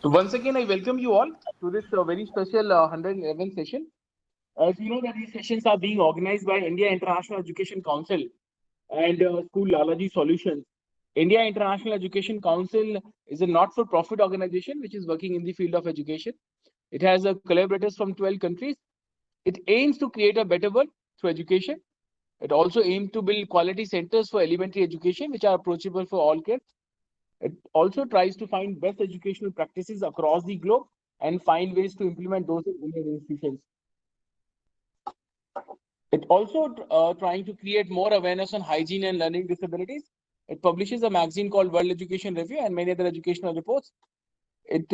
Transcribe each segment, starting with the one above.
So once again, I welcome you all to this very special 111th session. As you know that these sessions are being organized by India International Education Council and School Lalaji Solutions. India International Education Council is a not-for-profit organization which is working in the field of education. It has collaborators from 12 countries. It aims to create a better world through education. It also aims to build quality centers for elementary education which are approachable for all kids. It also tries to find best educational practices across the globe and find ways to implement those in Indian institutions. It also trying to create more awareness on hygiene and learning disabilities. It publishes a magazine called World Education Review and many other educational reports. It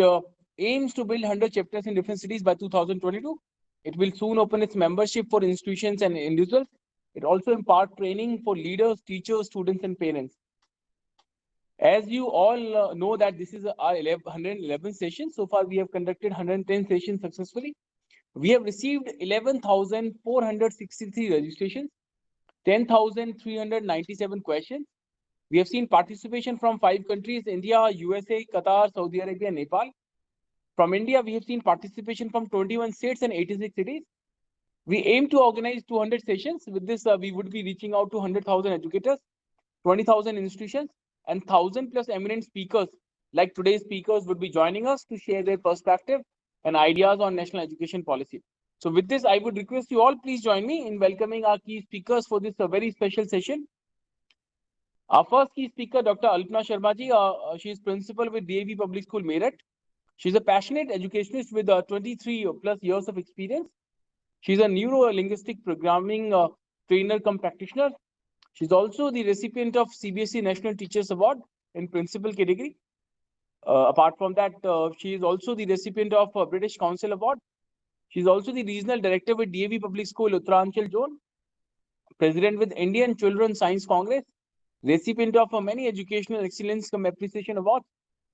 aims to build 100 chapters in different cities by 2022. It will soon open its membership for institutions and individuals. It also imparts training for leaders, teachers, students, and parents. As you all know that this is our 111 session. So far, we have conducted 110 sessions successfully. We have received 11,463 registrations, 10,397 questions. We have seen participation from 5 countries, India, USA, Qatar, Saudi Arabia, Nepal. From India, we have seen participation from 21 states and 86 cities. We aim to organize 200 sessions. With this, we would be reaching out to 100,000 educators, 20,000 institutions, and 1,000 plus eminent speakers like today's speakers would be joining us to share their perspective and ideas on national education policy. So with this, I would request you all please join me in welcoming our key speakers for this very special session. Our first key speaker, Dr. Alpana Sharma ji. She is principal with DAV Public School, Meerut. She's a passionate educationist with 23 plus years of experience. She's a neuro-linguistic programming trainer cum practitioner. She's also the recipient of CBSE National Teachers Award in principal category. Apart from that, she is also the recipient of British Council Award. She's also the regional director with DAV Public School, Uttaranchal Zone, president with Indian Children's Science Congress, recipient of many educational excellence cum appreciation awards.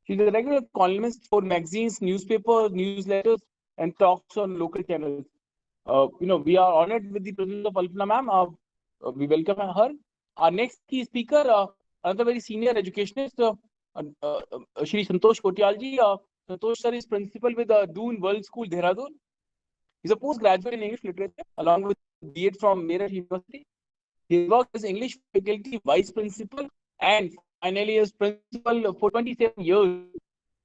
She's a regular columnist for magazines, newspapers, newsletters, and talks on local channels. We are honored with the presence of Alpana ma'am. We welcome her. Our next key speaker, another very senior educationist, Shri Santosh Kotyal ji. Santosh sir is principal with Doon World School, Dehradun. He's a postgraduate in English literature along with B.Ed from Meerut University. He worked as English faculty vice principal and finally as principal for 27 years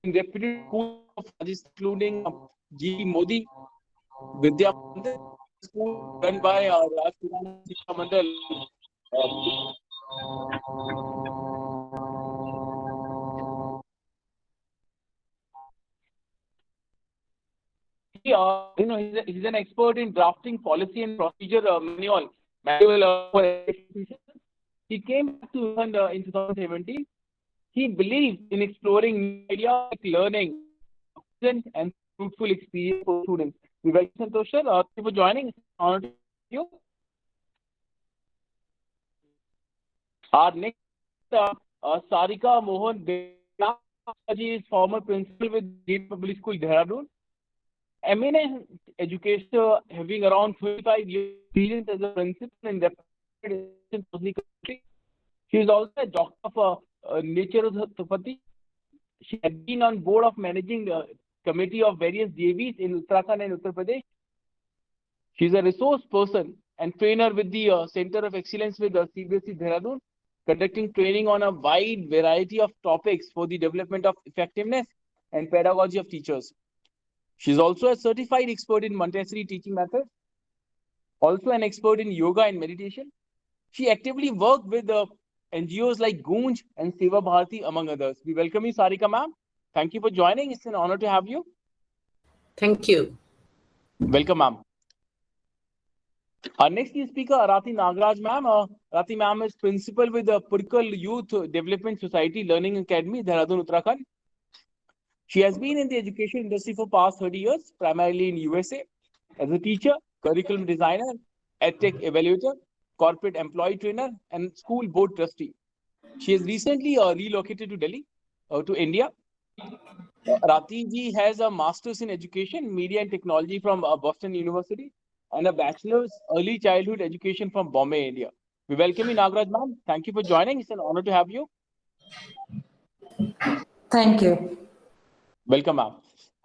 in reputed schools of Rajasthan, including G. Modi, Vidya School run by Rajpurana Shiksha Mandal. He's an expert in drafting policy and procedure manual for education. He came back to England in 2017. He believes in exploring new ideas like learning and fruitful experience for students. We welcome Santosh sir. Thank you for joining. Honor to you. Our next Sarika Mohan Belaji is former principal with DAV Public School, Dehradun. Eminent educator having around 35 years experience as a principal in the country. She is also a doctor of naturopathy. She has been on board of managing committee of various DAVs in Uttarakhand and Uttar Pradesh. She is a resource person and trainer with the Center of Excellence with CBSE Dehradun, conducting training on a wide variety of topics for the development of effectiveness and pedagogy of teachers. She is also a certified expert in Montessori teaching methods, also an expert in yoga and meditation. She actively worked with NGOs like Goonj and Seva Bharati, among others. We welcome you, Sarika ma'am. Thank you for joining. It's an honor to have you. Thank you. Welcome, ma'am. Our next speaker, Arati Nagaraj ma'am. Arati ma'am is principal with the Purkal Youth Development Society Learning Academy, Dehradun, Uttarakhand. She has been in the education industry for past 30 years, primarily in USA, as a teacher, curriculum designer, EdTech evaluator, corporate employee trainer, and school board trustee. She has recently relocated to Delhi, to India. Rati ji has a master's in education, media and technology from Boston University, and a bachelor's early childhood education from Bombay, India. We welcome you, Nagaraj ma'am. Thank you for joining. It's an honor to have you. Thank you. Welcome, ma'am.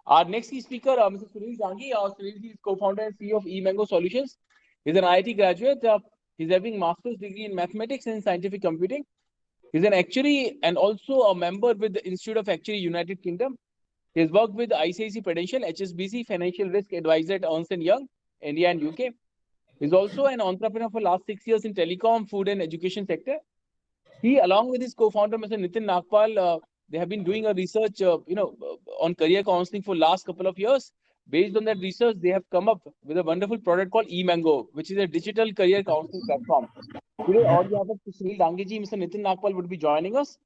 Our next key speaker, Mr. Sunil Jangi. Sunil is co-founder and CEO of eMango Solutions. He's an IIT graduate. He's having master's degree in mathematics and scientific computing. He's an actuary and also a member with the Institute of Actuary United Kingdom. He's worked with ICICI Prudential, HSBC, Financial Risk Advisor at Ernst & Young, India and UK. He's also an entrepreneur for last 6 years in telecom, food and education sector. He, along with his co-founder, Mr. Nitin Nagpal, they have been doing a research, on career counseling for last couple of years. Based on that research, they have come up with a wonderful product called eMango, which is a digital career counseling platform. Today, on behalf of Sunil Dangi ji, Mr. Nitin Nagpal would be joining us.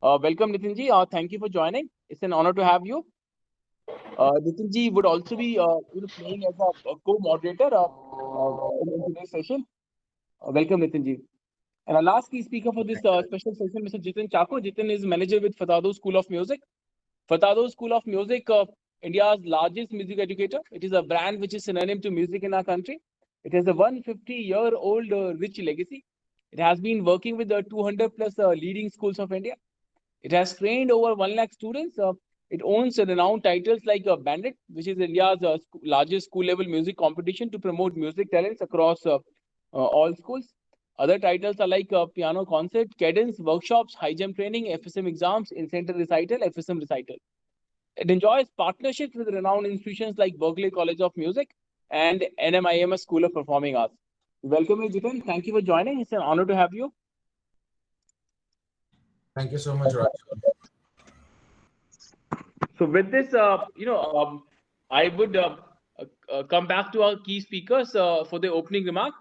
Welcome, Nitin ji. Thank you for joining. It's an honor to have you. Nitin ji would also be playing as a co-moderator in today's session. Welcome, Nitin ji. And our last key speaker for this special session, Mr. Jitin Chako. Jitin is manager with Fatado School of Music. Fatado School of Music, India's largest music educator. It is a brand which is synonym to music in our country. It has a 150-year-old rich legacy. It has been working with 200 plus leading schools of India. It has trained over 1 lakh students. It owns renowned titles like Bandit, which is India's largest school-level music competition to promote music talents across all schools. Other titles are like piano concert, cadence, workshops, high jump training, FSM exams, in-center recital, FSM recital. It enjoys partnerships with renowned institutions like Berklee College of Music and NMIMS School of Performing Arts. Welcome, Jitin. Thank you for joining. It's an honor to have you. Thank you so much, Raj. So with this, I would come back to our key speakers for the opening remark.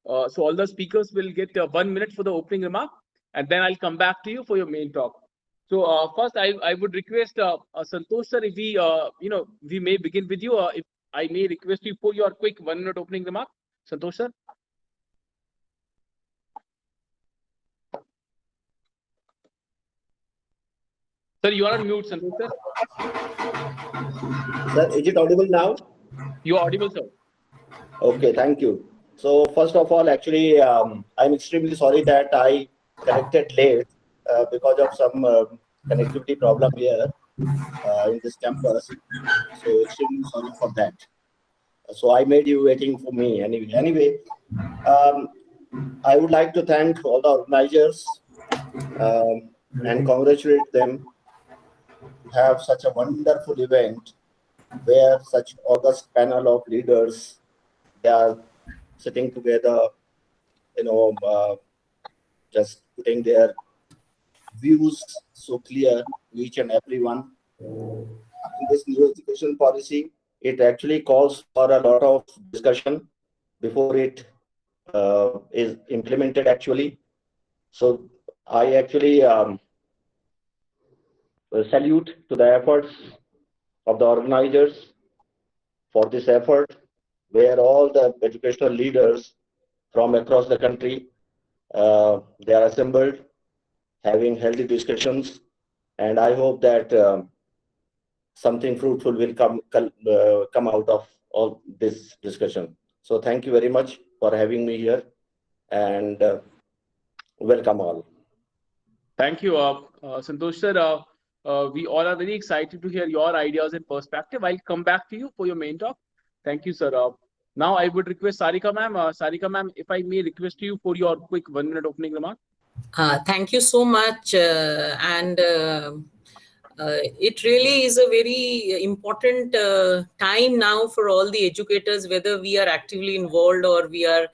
So all the speakers will get 1 minute for the opening remark, and then I'll come back to you for your main talk. So first, I would request Santosh sir, if we may begin with you. If I may request you for your quick 1 minute opening remark, Santosh sir. Sir, you are on mute, Santosh sir. Sir, is it audible now? You are audible, sir. Okay, thank you. So first of all, actually, I'm extremely sorry that I connected late because of some connectivity problem here in this campus. So extremely sorry for that. So I made you waiting for me anyway. Anyway, I would like to thank all the organizers and congratulate them to have such a wonderful event where such august panel of leaders, they are sitting together, just putting their views so clear to each and everyone. In this new education policy, it actually calls for a lot of discussion before it is implemented actually. So I actually salute to the efforts of the organizers for this effort, where all the educational leaders from across the country, they are assembled, having healthy discussions, and I hope that something fruitful will come out of all this discussion. So thank you very much for having me here, and welcome all. Thank you, Santosh sir. We all are very excited to hear your ideas and perspective. I'll come back to you for your main talk. Thank you, sir. Now I would request Sarika ma'am. Sarika ma'am, if I may request you for your quick 1 minute opening remark. Thank you so much. It really is a very important time now for all the educators, whether we are actively involved or we are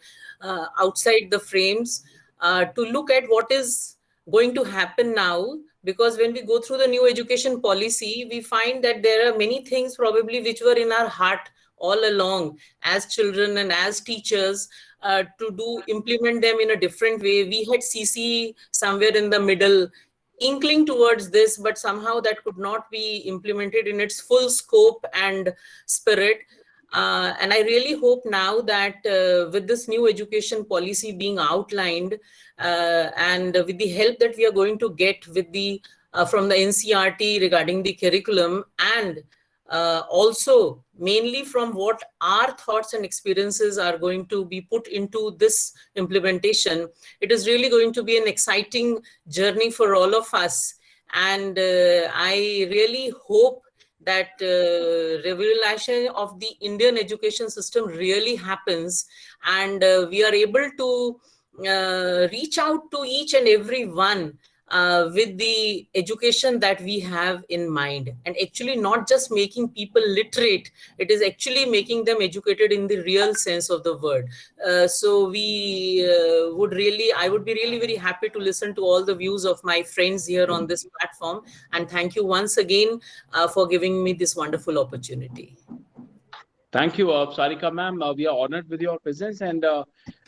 outside the frames, to look at what is going to happen now. Because when we go through the new education policy, we find that there are many things probably which were in our heart all along as children and as teachers, to implement them in a different way. We had CC somewhere in the middle, inkling towards this, but somehow that could not be implemented in its full scope and spirit. And I really hope now that with this new education policy being outlined, and with the help that we are going to get with the from the NCERT regarding the curriculum, and also mainly from what our thoughts and experiences are going to be put into this implementation, it is really going to be an exciting journey for all of us. And I really hope that revolution of the Indian education system really happens, and we are able to reach out to each and every one with the education that we have in mind, and actually not just making people literate, it is actually making them educated in the real sense of the word. So I would be really very happy to listen to all the views of my friends here on this platform, and thank you once again for giving me this wonderful opportunity. Thank you, Sarika ma'am. We are honored with your presence, and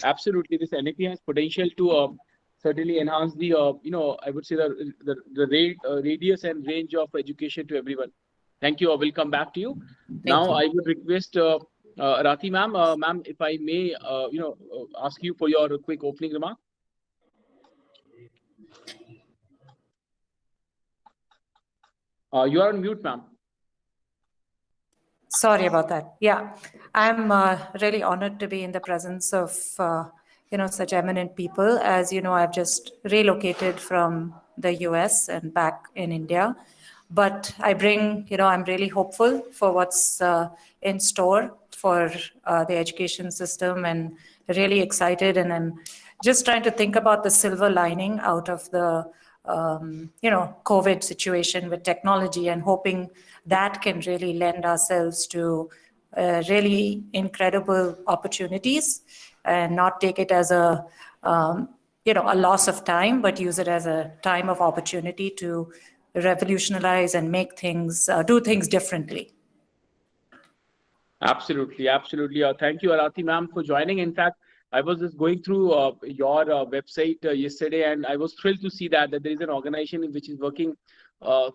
absolutely, this NEP has potential to certainly enhance the, I would say the radius and range of education to everyone. Thank you. I will come back to you. Thank Now, you. I would request Rati ma'am, ma'am, if I may, ask you for your quick opening remark. You are on mute, ma'am. Sorry about that. Yeah, I'm really honored to be in the presence of such eminent people. As you know, I've just relocated from the US and back in India, but I'm really hopeful for what's in store for the education system, and really excited. And I'm just trying to think about the silver lining out of the COVID situation with technology, and hoping that can really lend ourselves to really incredible opportunities, and not take it as a loss of time, but use it as a time of opportunity to revolutionize and make things, do things differently. Absolutely, absolutely. Thank you, Arati ma'am, for joining. In fact, I was just going through your website yesterday, and I was thrilled to see that there is an organization which is working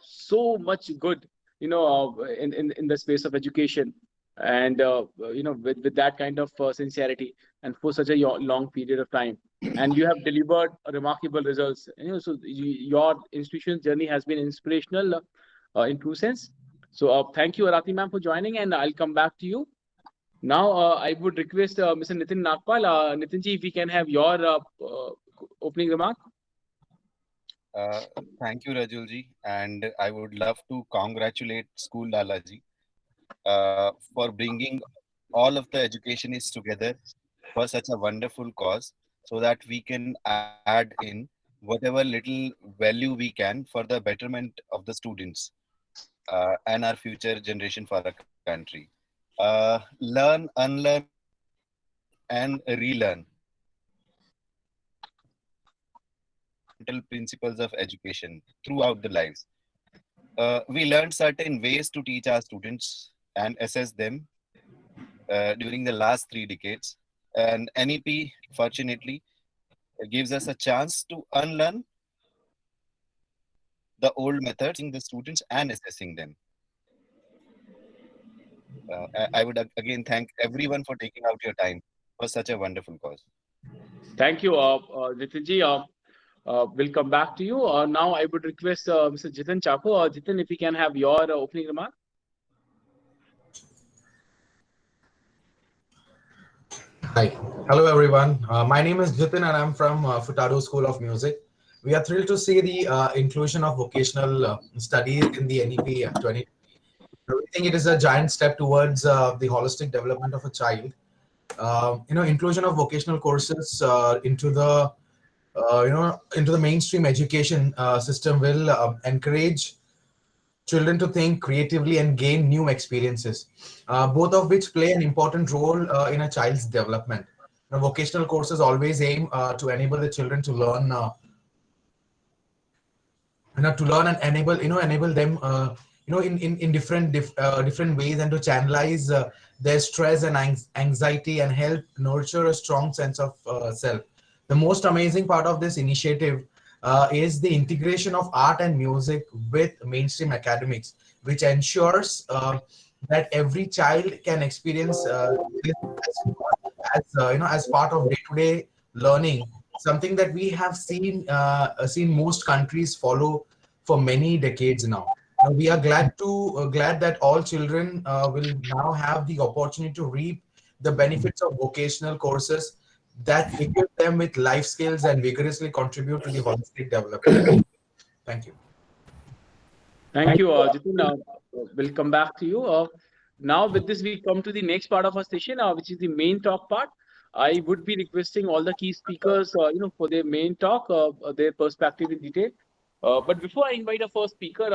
so much good, in the space of education, and with that kind of sincerity, and for such a long period of time. And you have delivered remarkable results. So your institution's journey has been inspirational in true sense. So thank you, Arati ma'am, for joining, and I'll come back to you. Now, I would request Mr. Nitin Nagpal. Nitinji, if we can have your opening remark. Thank you, Rajulji, and I would love to congratulate School Lalaji for bringing all of the educationists together for such a wonderful cause, so that we can add in whatever little value we can for the betterment of the students and our future generation for our country. Learn, unlearn, and relearn fundamental principles of education throughout the lives. We learned certain ways to teach our students and assess them during the last 3 decades. And NEP, fortunately, gives us a chance to unlearn the old methods in the students and assessing them. I would again thank everyone for taking out your time for such a wonderful cause. Thank you, Nitinji. We'll come back to you. Now, I would request Mr. Jitin Chako. Jitin, if we can have your opening remark. Hi. Hello, everyone. My name is Jitin, and I'm from Futado School of Music. We are thrilled to see the inclusion of vocational studies in the NEP 20. We think it is a giant step towards the holistic development of a child. Inclusion of vocational courses into the mainstream education system will encourage children to think creatively and gain new experiences, both of which play an important role in a child's development. Vocational courses always aim to enable the children to learn, and enable them, in different ways, and to channelize their stress and anxiety, and help nurture a strong sense of self. The most amazing part of this initiative is the integration of art and music with mainstream academics, which ensures that every child can experience this as part of day-to-day learning, something that we have seen most countries follow for many decades now. We are glad that all children will now have the opportunity to reap the benefits of vocational courses that equip them with life skills and vigorously contribute to the holistic development. Thank you. Thank you, Jitin. We'll come back to you. Now, with this, we come to the next part of our session, which is the main talk part. I would be requesting all the key speakers, for their main talk, their perspective in detail. But before I invite our first speaker,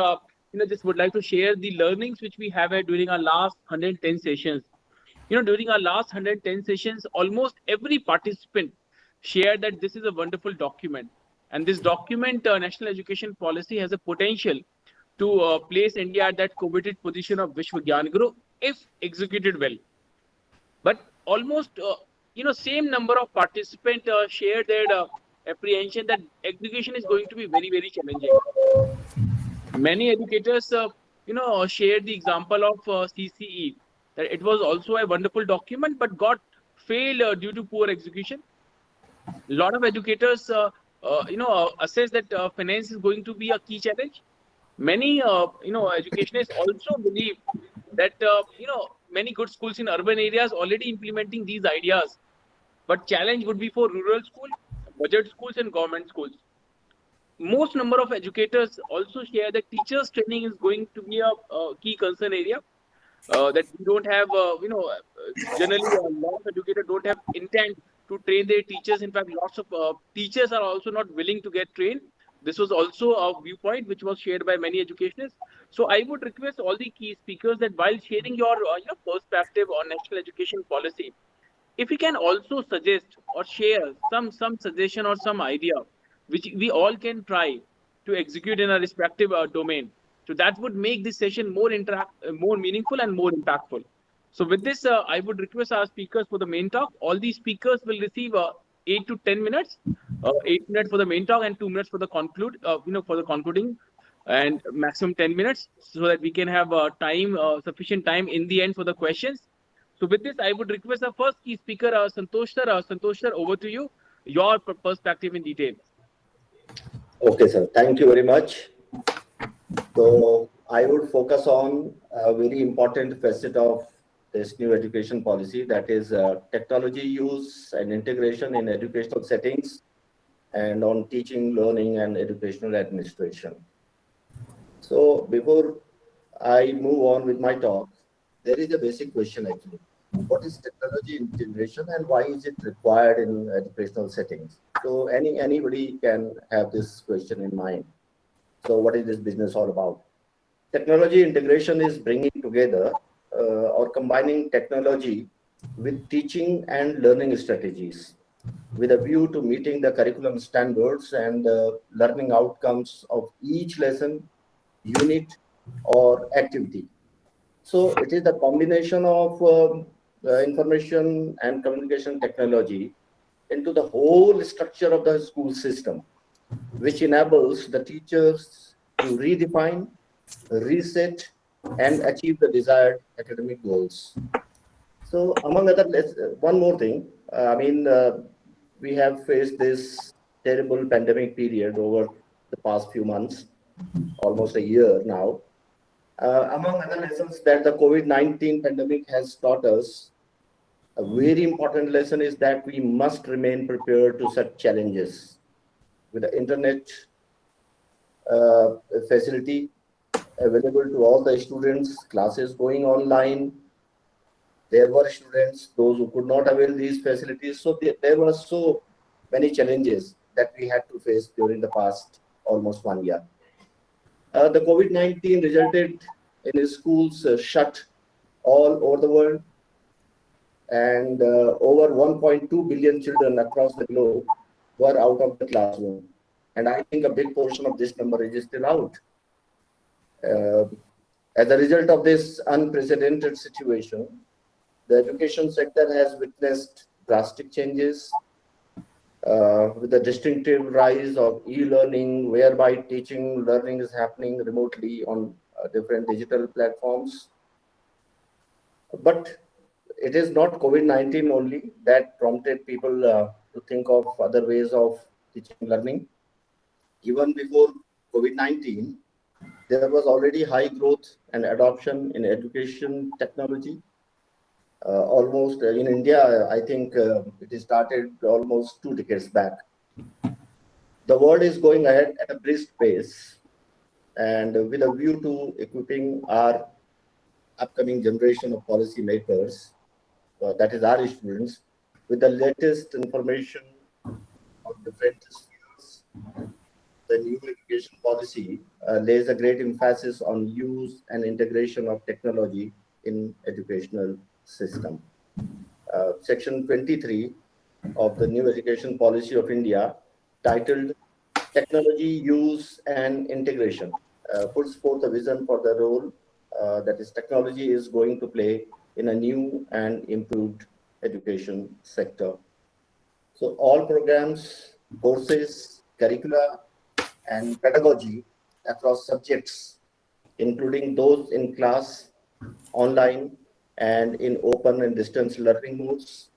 just would like to share the learnings which we have had during our last 110 sessions. During our last 110 sessions, almost every participant shared that this is a wonderful document. And this document, National Education Policy, has a potential to place India at that coveted position of Vishwa Gyan Guru if executed well. But almost, same number of participants shared their apprehension that execution is going to be very, very challenging. Many educators, shared the example of CCE, that it was also a wonderful document, but got failed due to poor execution. A lot of educators, assess that finance is going to be a key challenge. Many, educationists also believe that, many good schools in urban areas already implementing these ideas, but challenge would be for rural schools, budget schools, and government schools. Most number of educators also share that teachers training is going to be a key concern area. That we don't have, generally a lot of educators don't have intent to train their teachers. In fact, lots of teachers are also not willing to get trained. This was also a viewpoint which was shared by many educationists. So I would request all the key speakers that while sharing your perspective on national education policy, if we can also suggest or share some suggestion or some idea which we all can try to execute in a respective domain, so that would make this session more meaningful and more impactful. So with this, I would request our speakers for the main talk. All these speakers will receive 8 to 10 minutes, 8 minutes for the main talk and 2 minutes for the for the concluding, and maximum 10 minutes, so that we can have sufficient time in the end for the questions. So with this, I would request our first key speaker, Santosh sir. Santosh sir, over to you. Your perspective in detail. Okay, sir. Thank you very much. So I would focus on a very important facet of this new education policy, that is technology use and integration in educational settings, and on teaching, learning, and educational administration. So before I move on with my talk, there is a basic question actually. What is technology integration and why is it required in educational settings? So anybody can have this question in mind. So what is this business all about? Technology integration is bringing together or combining technology with teaching and learning strategies with a view to meeting the curriculum standards and learning outcomes of each lesson, unit, or activity. So it is the combination of information and communication technology into the whole structure of the school system, which enables the teachers to redefine, reset, and achieve the desired academic goals. So among other, one more thing, we have faced this terrible pandemic period over the past few months, almost a year now. Among other lessons that the COVID-19 pandemic has taught us, a very important lesson is that we must remain prepared to such challenges. With the internet facility available to all the students, classes going online, there were students, those who could not avail these facilities. So there were so many challenges that we had to face during the past almost 1 year. The COVID-19 resulted in schools shut all over the world, and over 1.2 billion children across the globe were out of the classroom. And I think a big portion of this number is still out. As a result of this unprecedented situation, the education sector has witnessed drastic changes with the distinctive rise of e-learning, whereby teaching, learning is happening remotely on different digital platforms. But it is not COVID-19 only that prompted people to think of other ways of teaching learning. Even before COVID-19, there was already high growth and adoption in education technology. Almost in India, I think it started almost 2 decades back. The world is going ahead at a brisk pace. and with a view to equipping our upcoming generation of policymakers, that is our students, with the latest information on different spheres. The new education policy lays a great emphasis on use and integration of technology in educational system. Section 23 of the new education policy of India, titled Technology Use and Integration, puts forth a vision for the role that is technology is going to play in a new and improved education sector. So all programs, courses, curricula, and pedagogy across subjects, including those in class, online, and in open and distance learning modes,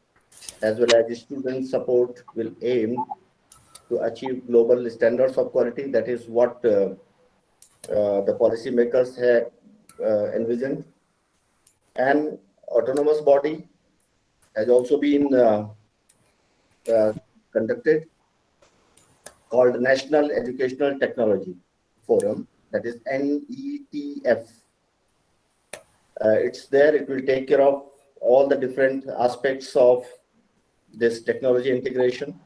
as well as student support, will aim to achieve global standards of quality. That is what the policymakers have envisioned. An autonomous body has also been uh, conducted, called National Educational Technology Forum, that is NETF. It's there, it will take care of all the different aspects of this technology integration.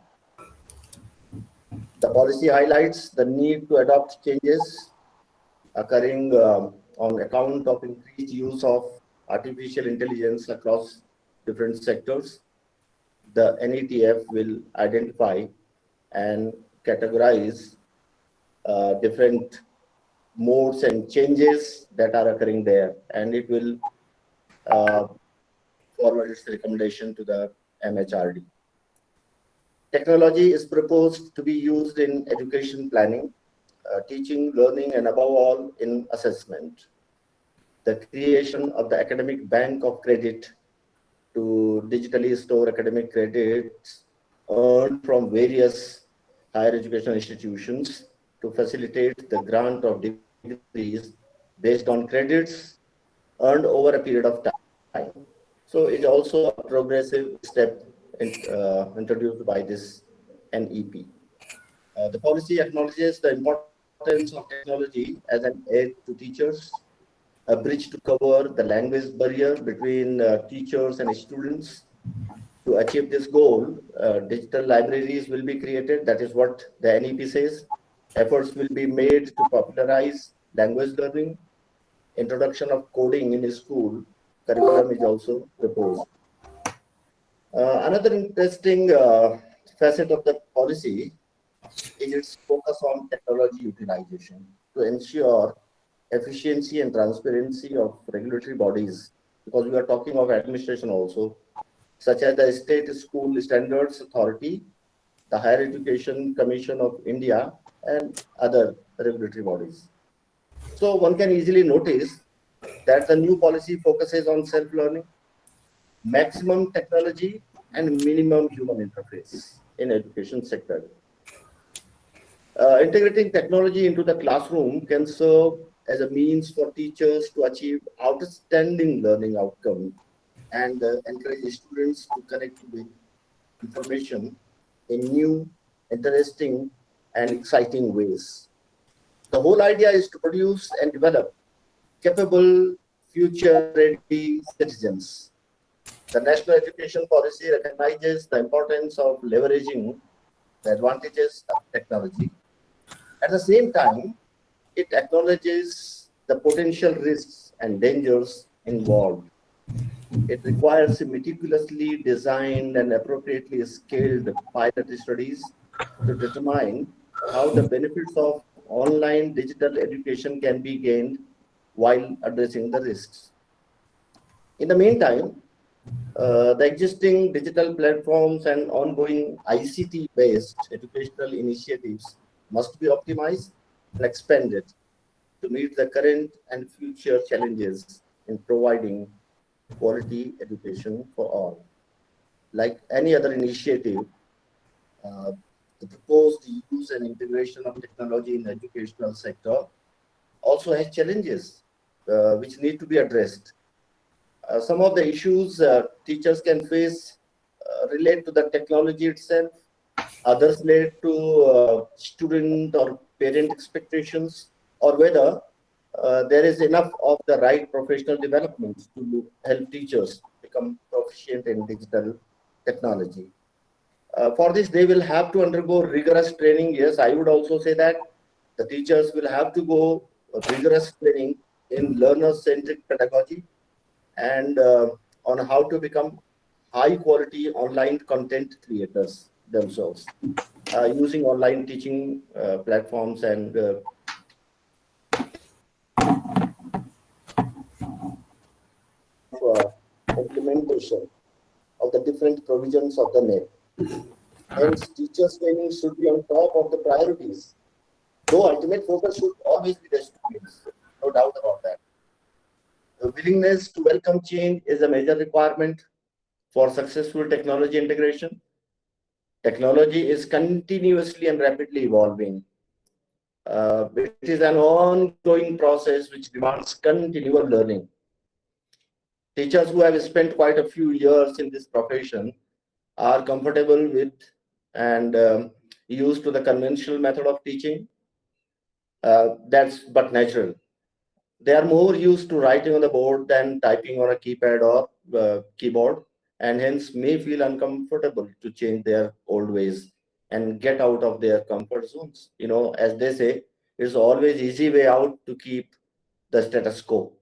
The policy highlights the need to adopt changes occurring on account of increased use of artificial intelligence across different sectors. The NETF will identify and categorize different modes and changes that are occurring there, and it will forward its recommendation to the MHRD. Technology is proposed to be used in education planning, teaching, learning, and above all, in assessment. The creation of the academic bank of credit to digitally store academic credits earned from various higher education institutions to facilitate the grant of degrees based on credits earned over a period of time. So it's also a progressive step introduced by this NEP. The policy acknowledges the importance of technology as an aid to teachers, a bridge to cover the language barrier between teachers and students. To achieve this goal, digital libraries will be created. That is what the NEP says. Efforts will be made to popularize language learning. Introduction of coding in school curriculum is also proposed. Another interesting facet of the policy is its focus on technology utilization to ensure efficiency and transparency of regulatory bodies, because we are talking of administration also, such as the State School Standards Authority, the Higher Education Commission of India, and other regulatory bodies. So one can easily notice that the new policy focuses on self-learning, maximum technology, and minimum human interface in education sector. Integrating technology into the classroom can serve as a means for teachers to achieve outstanding learning outcome and encourage students to connect with information in new, interesting, and exciting ways. The whole idea is to produce and develop capable, future-ready citizens. The national education policy recognizes the importance of leveraging the advantages of technology. At the same time, it acknowledges the potential risks and dangers involved. It requires meticulously designed and appropriately scaled pilot studies to determine how the benefits of online digital education can be gained while addressing the risks. In the meantime, the existing digital platforms and ongoing ICT-based educational initiatives must be optimized and expanded to meet the current and future challenges in providing quality education for all. Like any other initiative, uh, the proposed use and integration of technology in the educational sector also has challenges which need to be addressed. Some of the issues teachers can face relate to the technology itself. Others relate to student or parent expectations or whether there is enough of the right professional development to help teachers become proficient in digital technology. For this, they will have to undergo rigorous training. Yes, I would also say that the teachers will have to go rigorous training in learner-centric pedagogy and on how to become high-quality online content creators themselves, using online teaching platforms and implementation of the different provisions of the net. Hence, teachers' training should be on top of the priorities, though ultimate focus should always be the students, no doubt about that. The willingness to welcome change is a major requirement for successful technology integration. Technology is continuously and rapidly evolving. It is an ongoing process which demands continual learning. Teachers who have spent quite a few years in this profession are comfortable with and used to the conventional method of teaching. That's but natural. They are more used to writing on the board than typing on a keypad or keyboard, and hence may feel uncomfortable to change their old ways and get out of their comfort zones. You know, as they say, it's always easy way out to keep the status quo.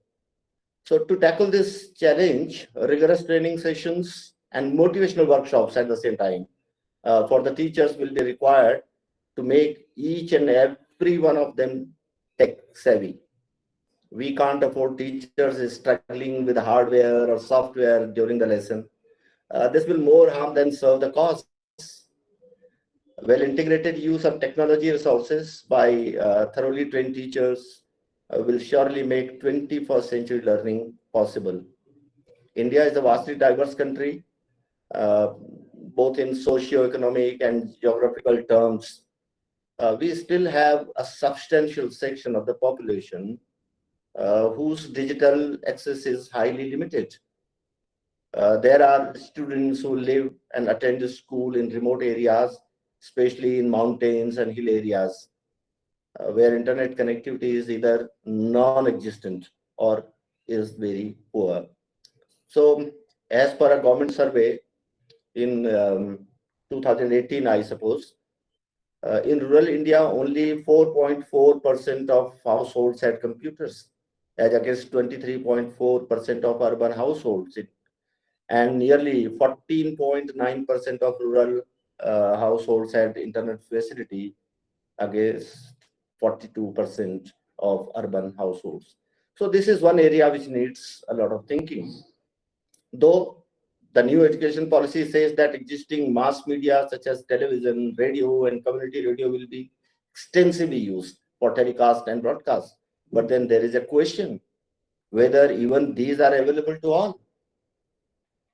So to tackle this challenge, rigorous training sessions and motivational workshops at the same time for the teachers will be required to make each and every one of them tech savvy. We can't afford teachers struggling with hardware or software during the lesson. This will more harm than serve the cause. Well integrated use of technology resources by thoroughly trained teachers will surely make 21st century learning possible. India is a vastly diverse country, uh, both in socio-economic and geographical terms. We still have a substantial section of the population whose digital access is highly limited. There are students who live and attend school in remote areas, especially in mountains and hill areas, where internet connectivity is either non-existent or is very poor. So, as per a government survey in 2018, I suppose, in rural India, only 4.4% of households had computers, as against 23.4% of urban households, and nearly 14.9% of rural households had internet facility, against 42% of urban households. So this is one area which needs a lot of thinking. Though the new education policy says that existing mass media such as television, radio, and community radio will be extensively used for telecast and broadcast. But then there is a question whether even these are available to all.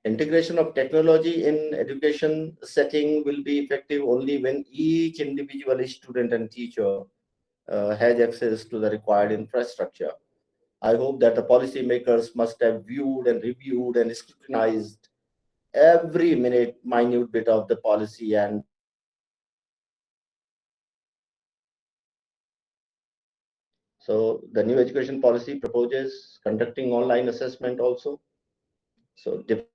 Integration of technology in education setting will be effective only when each individual student and teacher has access to the required infrastructure. I hope that the policymakers must have viewed and reviewed and scrutinized every minute bit of the policy and so the new education policy proposes conducting online assessment also. So different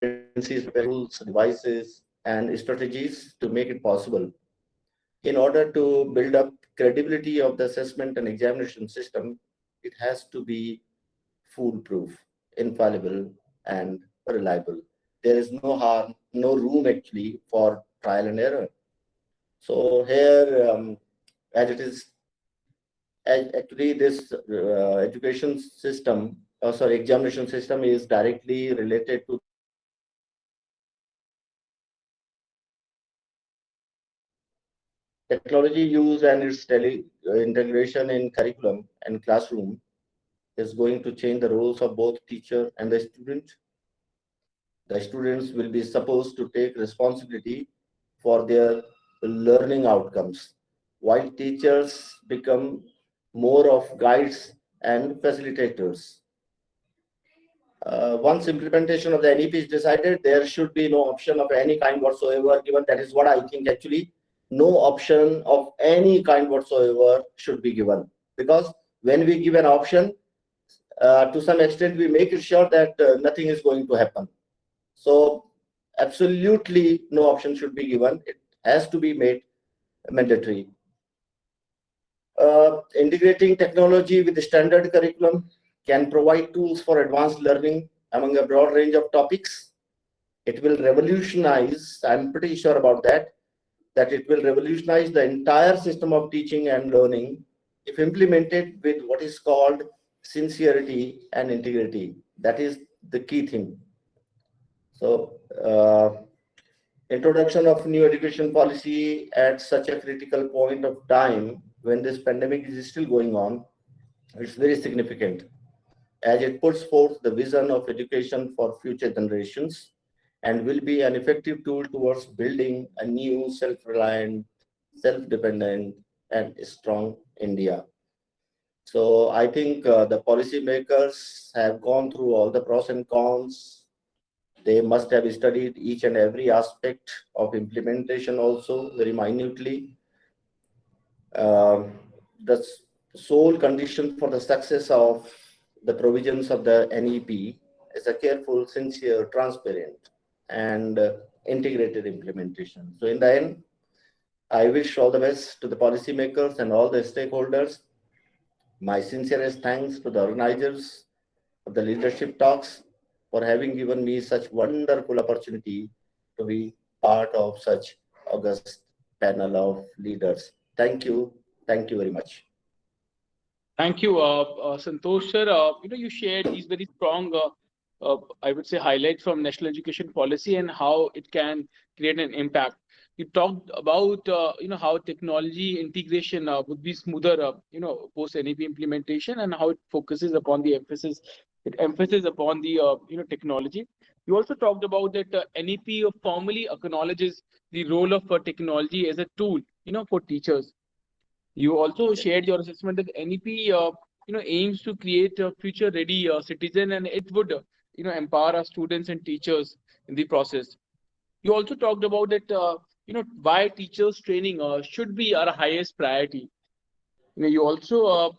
agencies prepare tools, devices, and strategies to make it possible. In order to build up credibility of the assessment and examination system, it has to be foolproof, infallible, and reliable. There is no harm, no room actually for trial and error. So here, as it is, actually this education system, sorry, examination system is directly related to technology use and its integration in curriculum and classroom is going to change the roles of both teacher and the student. The students will be supposed to take responsibility for their learning outcomes, while teachers become more of guides and facilitators. Once implementation of the NEP is decided, there should be no option of any kind whatsoever given. That is what I think actually. No option of any kind whatsoever should be given. because when we give an option, to some extent, we make it sure that nothing is going to happen. So absolutely no option should be given. It has to be made mandatory. Integrating technology with the standard curriculum can provide tools for advanced learning among a broad range of topics. It will revolutionize, I'm pretty sure about that it will revolutionize the entire system of teaching and learning if implemented with what is called sincerity and integrity. That is the key thing. So, introduction of new education policy at such a critical point of time when this pandemic is still going on, it's very significant, as it puts forth the vision of education for future generations and will be an effective tool towards building a new self-reliant, self-dependent, and strong India. So I think the policymakers have gone through all the pros and cons. They must have studied each and every aspect of implementation also very minutely. The sole condition for the success of the provisions of the NEP is a careful, sincere, transparent, and integrated implementation. So in the end, I wish all the best to the policymakers and all the stakeholders. My sincerest thanks to the organizers of the leadership talks for having given me such wonderful opportunity to be part of such august panel of leaders. Thank you. Thank you very much. Thank you, Santosh sir. You shared these very strong, I would say, highlights from national education policy and how it can create an impact. You talked about, how technology integration would be smoother, post NEP implementation, and how it focuses upon the emphasis. It emphasizes upon the, technology. You also talked about that NEP formally acknowledges the role of technology as a tool, for teachers. You also shared your assessment that NEP, aims to create a future-ready citizen, and it would, empower our students and teachers in the process. You also talked about that, why teachers training should be our highest priority. You also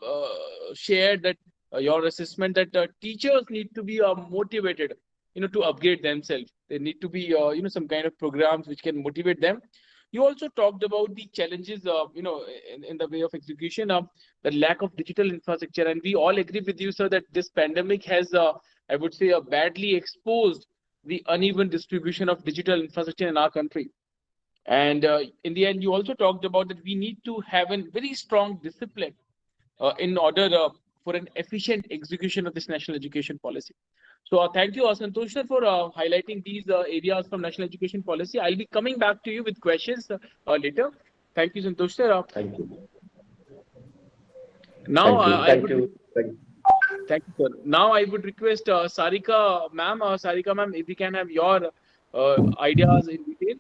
shared that your assessment that teachers need to be motivated, to upgrade themselves. There need to be, some kind of programs which can motivate them. You also talked about the challenges, in the way of execution of the lack of digital infrastructure. And we all agree with you, sir, that this pandemic has, I would say, badly exposed the uneven distribution of digital infrastructure in our country. And in the end, you also talked about that we need to have a very strong discipline in order for an efficient execution of this national education policy. So thank you, Santosh sir, for highlighting these areas from national education policy. I'll be coming back to you with questions later. Thank you, Santosh sir. Thank you. Now, Thank you. Thank you, sir. Now I would request Sarika ma'am, if we can have your ideas in detail.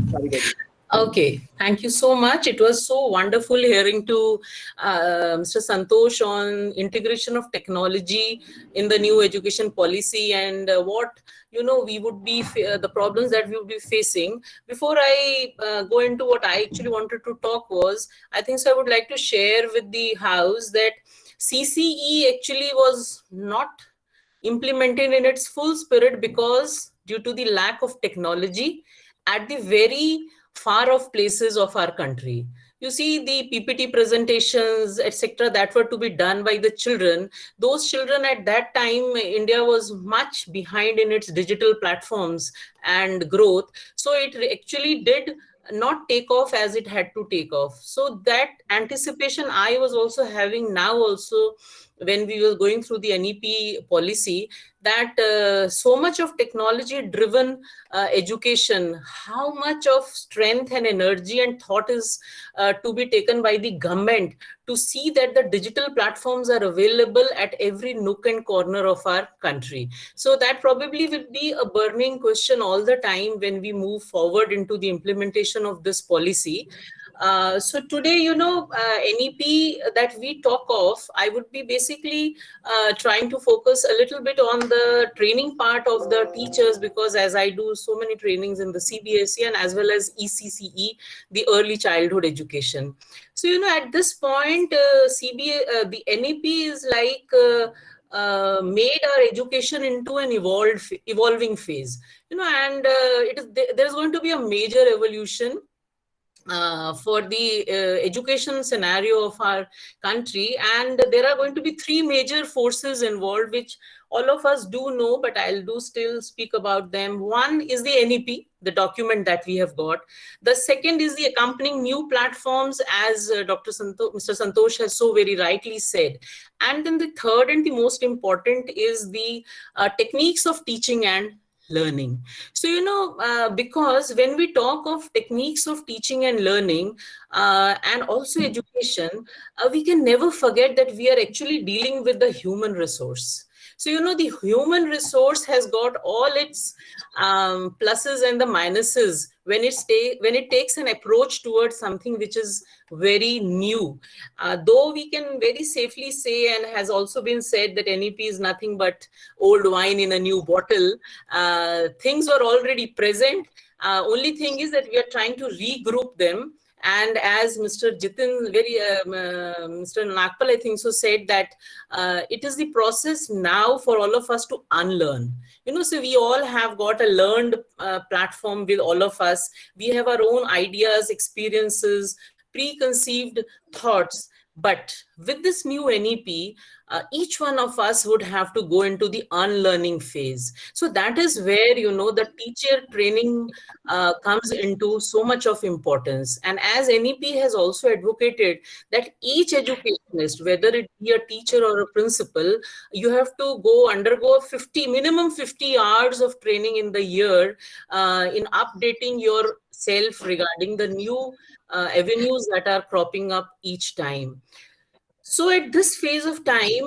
Sarika ji. Okay, thank you so much. It was so wonderful hearing to Mr. Santosh on integration of technology in the new education policy and what we would be the problems that we would be facing. Before I go into what I actually wanted to talk was, I think so I would like to share with the house that CCE actually was not implemented in its full spirit because due to the lack of technology at the very far off places of our country. You see the PPT presentations, etc., that were to be done by the children. Those children at that time, India was much behind in its digital platforms and growth. So it actually did not take off as it had to take off. So that anticipation I was also having now also when we were going through the NEP policy, that so much of technology driven education, how much of strength and energy and thought is to be taken by the government to see that the digital platforms are available at every nook and corner of our country. So that probably will be a burning question all the time when we move forward into the implementation of this policy. So today, NEP that we talk of, I would be basically trying to focus a little bit on the training part of the teachers, because as I do so many trainings in the CBSE and as well as ECCE, the early childhood education. So, at this point, the NEP is like made our education into an evolving phase, and there's going to be a major evolution for the education scenario of our country. And there are going to be three major forces involved, which all of us do know, but I'll do still speak about them. One is the NEP, the document that we have got. The second is the accompanying new platforms, as Mr. Santosh has so very rightly said. And then the third and the most important is the techniques of teaching and learning. So, because when we talk of techniques of teaching and learning and also education, we can never forget that we are actually dealing with the human resource. So, the human resource has got all its pluses and the minuses when it takes an approach towards something which is very new. Though we can very safely say, and has also been said, that NEP is nothing but old wine in a new bottle. Things were already present. Only thing is that we are trying to regroup them. And as Mr. Jitin, Mr. Nagpal, I think so, said that it is the process now for all of us to unlearn. So we all have got a learned platform with all of us. We have our own ideas, experiences, preconceived thoughts. But with this new NEP, each one of us would have to go into the unlearning phase. So that is where, the teacher training comes into so much of importance. And as NEP has also advocated that each educationist, whether it be a teacher or a principal, you have to undergo minimum 50 hours of training in the year in updating yourself regarding the new avenues that are cropping up each time. So at this phase of time,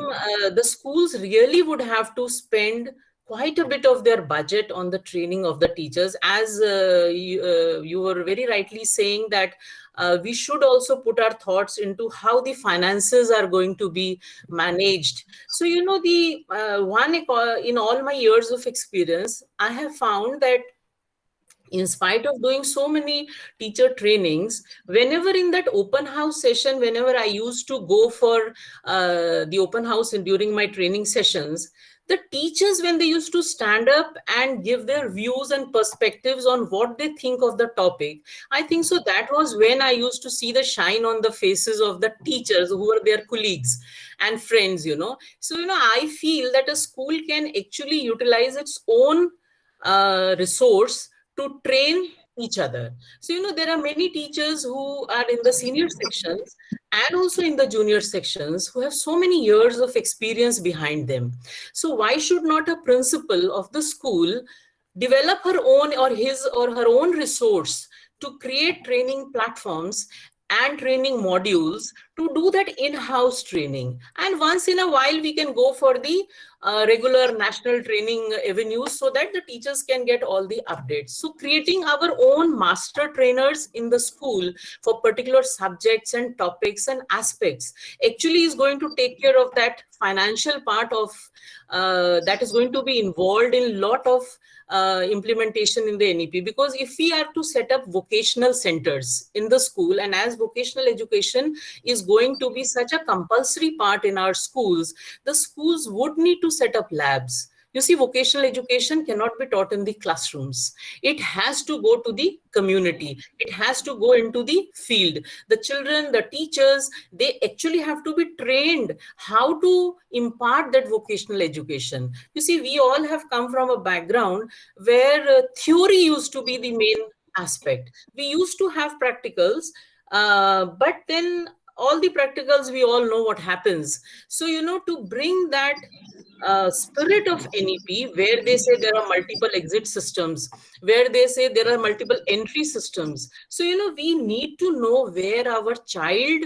the schools really would have to spend quite a bit of their budget on the training of the teachers. As you were very rightly saying that we should also put our thoughts into how the finances are going to be managed. So, in all my years of experience, I have found that in spite of doing so many teacher trainings, whenever in that open house session, whenever I used to go for the open house and during my training sessions, the teachers, when they used to stand up and give their views and perspectives on what they think of the topic, I think so that was when I used to see the shine on the faces of the teachers who were their colleagues and friends. So, I feel that a school can actually utilize its own resource to train each other. So, there are many teachers who are in the senior sections and also in the junior sections who have so many years of experience behind them. So why should not a principal of the school develop her own or his or her own resource to create training platforms and training modules to do that in-house training? And once in a while, we can go for the regular national training avenues so that the teachers can get all the updates. So creating our own master trainers in the school for particular subjects and topics and aspects actually is going to take care of that financial part of that is going to be involved in a lot of implementation in the NEP. Because if we are to set up vocational centers in the school, and as vocational education is going to be such a compulsory part in our schools, the schools would need to set up labs. You see, vocational education cannot be taught in the classrooms. It has to go to the community. It has to go into the field. The children, the teachers, they actually have to be trained how to impart that vocational education. You see, we all have come from a background where theory used to be the main aspect. We used to have practicals, but then all the practicals, we all know what happens. So, to bring that spirit of NEP, where they say there are multiple exit systems, where they say there are multiple entry systems. So, we need to know where our child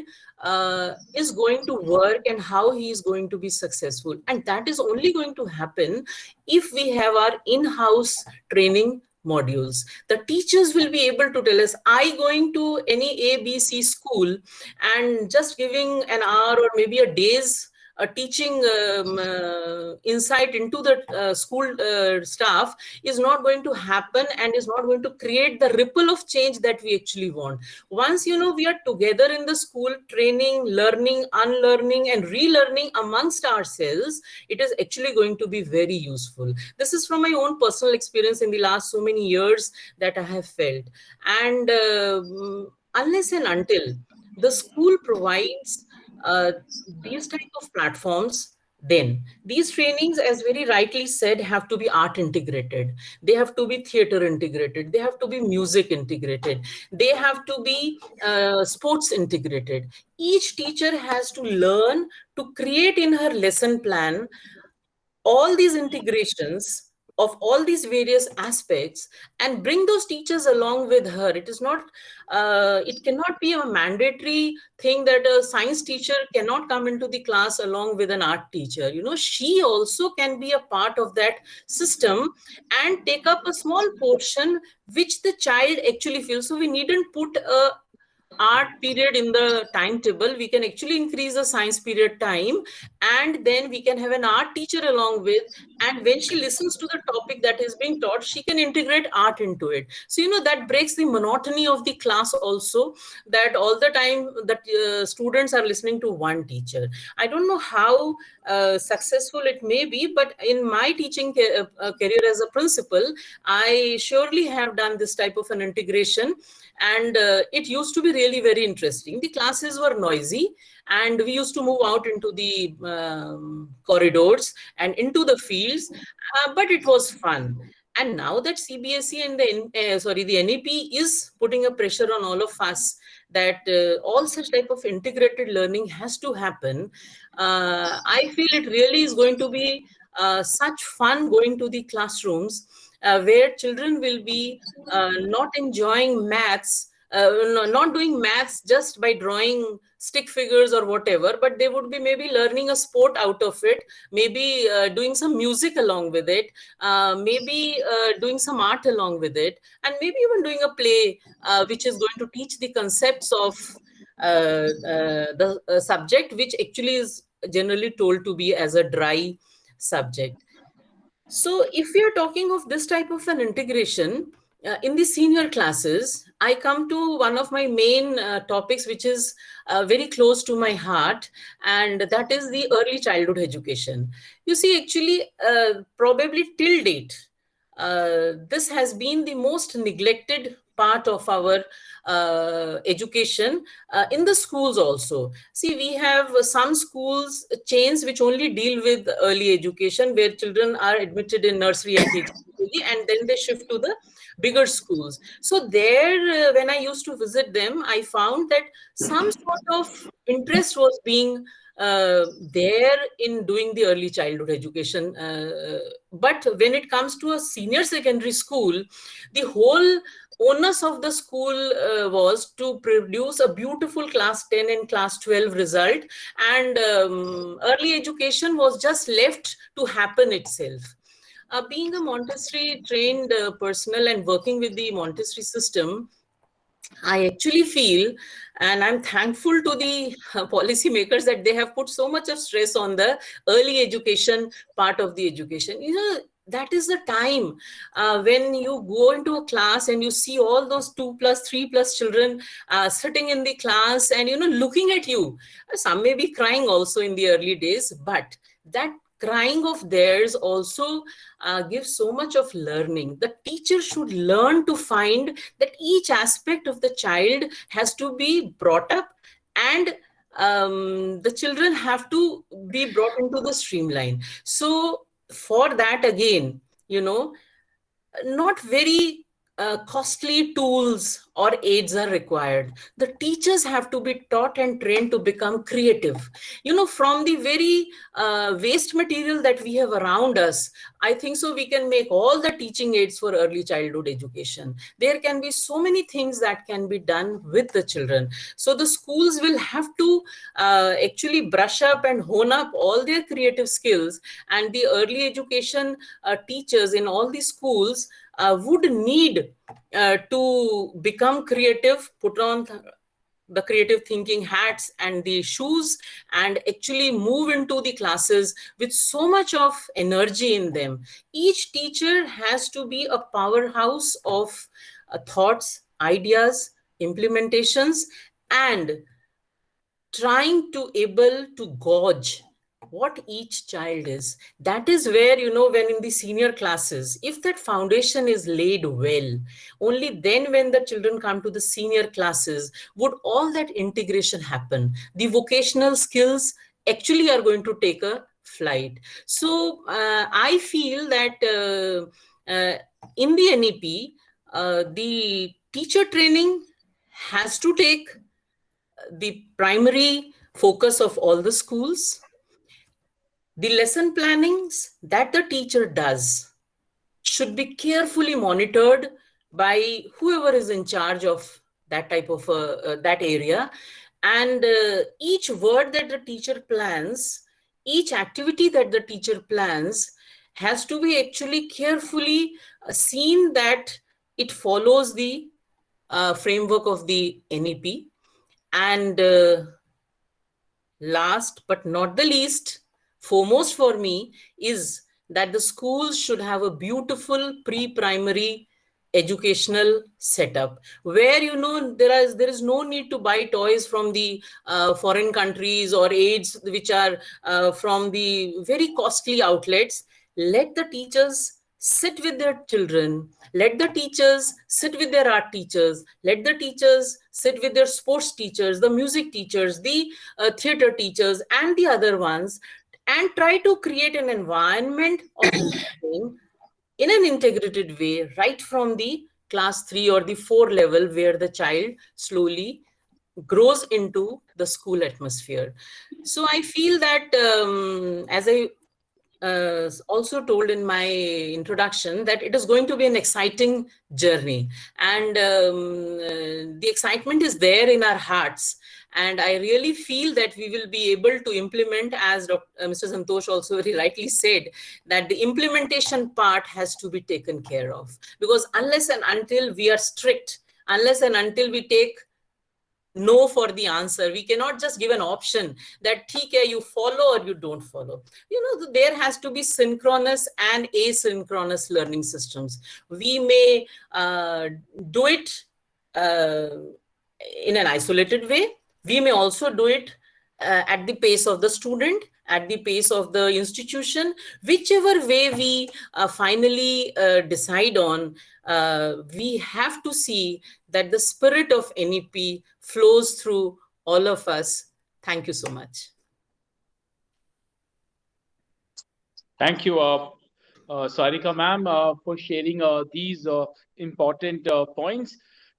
is going to work and how he is going to be successful. And that is only going to happen if we have our in-house training modules. The teachers will be able to tell us, I going to any ABC school and just giving an hour or maybe a day's teaching insight into the school staff is not going to happen and is not going to create the ripple of change that we actually want. Once, we are together in the school, training, learning, unlearning, and relearning amongst ourselves, it is actually going to be very useful. This is from my own personal experience in the last so many years that I have felt. And unless and until the school provides these type of platforms, then these trainings, as very rightly said, have to be art integrated, they have to be theater integrated, they have to be music integrated, they have to be sports integrated. Each teacher has to learn to create in her lesson plan all these integrations of all these various aspects and bring those teachers along with her. It is not, it cannot be a mandatory thing that a science teacher cannot come into the class along with an art teacher. She also can be a part of that system and take up a small portion which the child actually feels. So we needn't put a art period in the timetable. We can actually increase the science period time, and then we can have an art teacher along with, and when she listens to the topic that is being taught, she can integrate art into it. So that breaks the monotony of the class also, that all the time that students are listening to one teacher. I don't know how successful it may be, but in my teaching career as a principal, I surely have done this type of an integration, and it used to be really very interesting. The classes were noisy, and we used to move out into the corridors and into the fields, but it was fun. And now that CBSE and the NEP is putting a pressure on all of us that all such type of integrated learning has to happen, I feel it really is going to be such fun going to the classrooms where children will be not enjoying maths, not doing maths just by drawing stick figures or whatever, but they would be maybe learning a sport out of it, maybe doing some music along with it, maybe doing some art along with it, and maybe even doing a play which is going to teach the concepts of the subject, which actually is generally told to be as a dry subject. So if we are talking of this type of an integration in the senior classes, I come to one of my main topics, which is very close to my heart, and that is the early childhood education. You see, actually, probably till date, this has been the most neglected part of our education in the schools also. See, we have some schools chains which only deal with early education, where children are admitted in nursery, LKG, and then they shift to the bigger schools. So there, when I used to visit them, I found that some sort of interest was being there in doing the early childhood education. But when it comes to a senior secondary school, the whole onus of the school was to produce a beautiful class 10 and class 12 result, and early education was just left to happen itself. Being a Montessori trained personnel and working with the Montessori system, I actually feel, and I'm thankful to the policymakers that they have put so much of stress on the early education part of the education. That is the time when you go into a class and you see all those 2+, 3+ children sitting in the class and, looking at you. Some may be crying also in the early days, but that crying of theirs also gives so much of learning. The teacher should learn to find that each aspect of the child has to be brought up, and the children have to be brought into the streamline. So for that, again, not very costly tools or aids are required. The teachers have to be taught and trained to become creative. From the very waste material that we have around us, I think so we can make all the teaching aids for early childhood education. There can be so many things that can be done with the children. So the schools will have to actually brush up and hone up all their creative skills, and the early education teachers in all the schools would need to become creative, put on the creative thinking hats and the shoes, and actually move into the classes with so much of energy in them. Each teacher has to be a powerhouse of thoughts, ideas, implementations, and trying to able to gauge what each child is. That is where, when in the senior classes, if that foundation is laid well, only then when the children come to the senior classes would all that integration happen. The vocational skills actually are going to take a flight. So I feel that in the NEP, the teacher training has to take the primary focus of all the schools. The lesson plannings that the teacher does should be carefully monitored by whoever is in charge of that type of that area. And each word that the teacher plans, each activity that the teacher plans has to be actually carefully seen that it follows the framework of the NEP. And last but not the least, foremost for me, is that the schools should have a beautiful pre-primary educational setup where there is no need to buy toys from the foreign countries or aids which are from the very costly outlets. Let the teachers sit with their children, let the teachers sit with their art teachers, let the teachers sit with their sports teachers, the music teachers, the theater teachers, and the other ones, and try to create an environment of learning in an integrated way right from the class 3 or the 4 level, where the child slowly grows into the school atmosphere. So I feel that as I also told in my introduction, that it is going to be an exciting journey, and the excitement is there in our hearts. And I really feel that we will be able to implement, as Mr. Santosh also very rightly said, that the implementation part has to be taken care of. Because unless and until we are strict, unless and until we take no for the answer, we cannot just give an option that okay, you follow or you don't follow. There has to be synchronous and asynchronous learning systems. We may do it in an isolated way. We may also do it at the pace of the student, at the pace of the institution. Whichever way we finally decide on, we have to see that the spirit of NEP flows through all of us. Thank you so much. Thank you, Sarika ma'am, for sharing these important points.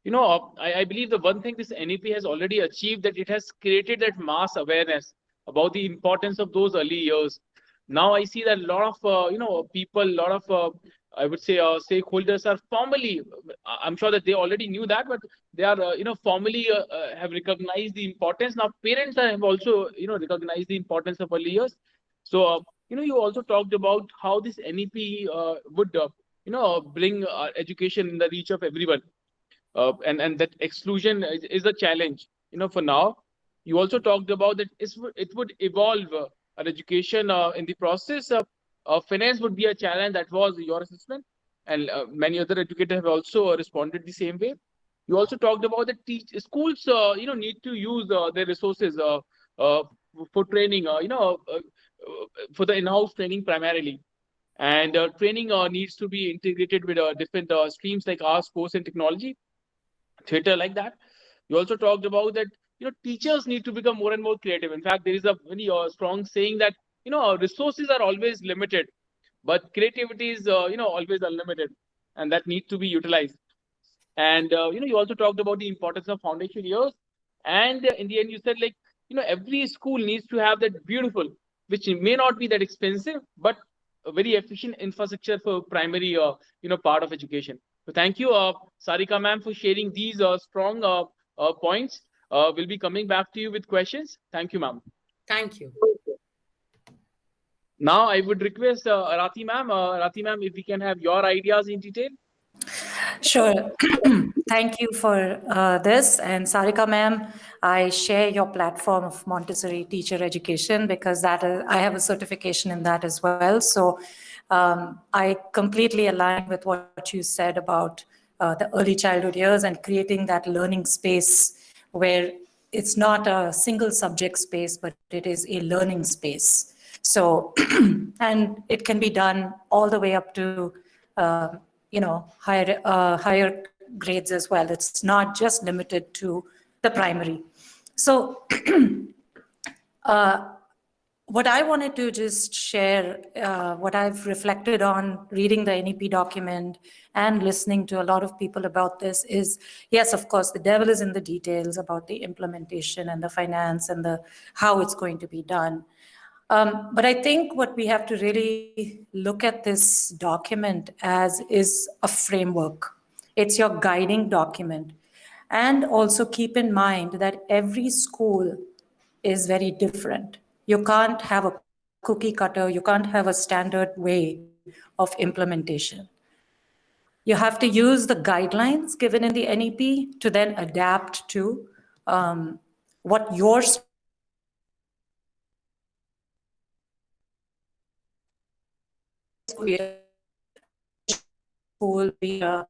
I believe the one thing this NEP has already achieved, that it has created that mass awareness about the importance of those early years. Now I see that a lot of people, a lot of I would say stakeholders are formally. I'm sure that they already knew that, but they are formally have recognized the importance. Now parents have also recognized the importance of early years. So you also talked about how this NEP would bring education in the reach of everyone. And that exclusion is a challenge, for now. You also talked about that it would evolve our education in the process. Finance would be a challenge. That was your assessment, and many other educators have also responded the same way. You also talked about that schools, need to use their resources for training, for the in-house training primarily. And training needs to be integrated with different streams like arts, sports, and technology, theater, like that. You also talked about that teachers need to become more and more creative. In fact, there is a very strong saying that resources are always limited, but creativity is always unlimited, and that needs to be utilized. And you also talked about the importance of foundation years. And in the end, you said, like, every school needs to have that beautiful, which may not be that expensive, but a very efficient infrastructure for primary part of education. So thank you, Sarika ma'am, for sharing these strong points. We'll be coming back to you with questions. Thank you, ma'am. Thank you. Now I would request Rati ma'am, if we can have your ideas in detail. Sure. Thank you for this. And Sarika ma'am, I share your platform of Montessori teacher education because that is, I have a certification in that as well. So I completely align with what you said about the early childhood years and creating that learning space where it's not a single subject space, but it is a learning space. So, and it can be done all the way up to higher grades as well. It's not just limited to the primary. So what I wanted to just share, what I've reflected on reading the NEP document and listening to a lot of people about this is, yes, of course, the devil is in the details about the implementation and the finance and the how it's going to be done. But I think what we have to really look at this document as is a framework. It's your guiding document. And also keep in mind that every school is very different. You can't have a cookie cutter, you can't have a standard way of implementation. You have to use the guidelines given in the NEP to then adapt to what your school needs. Be it school, be a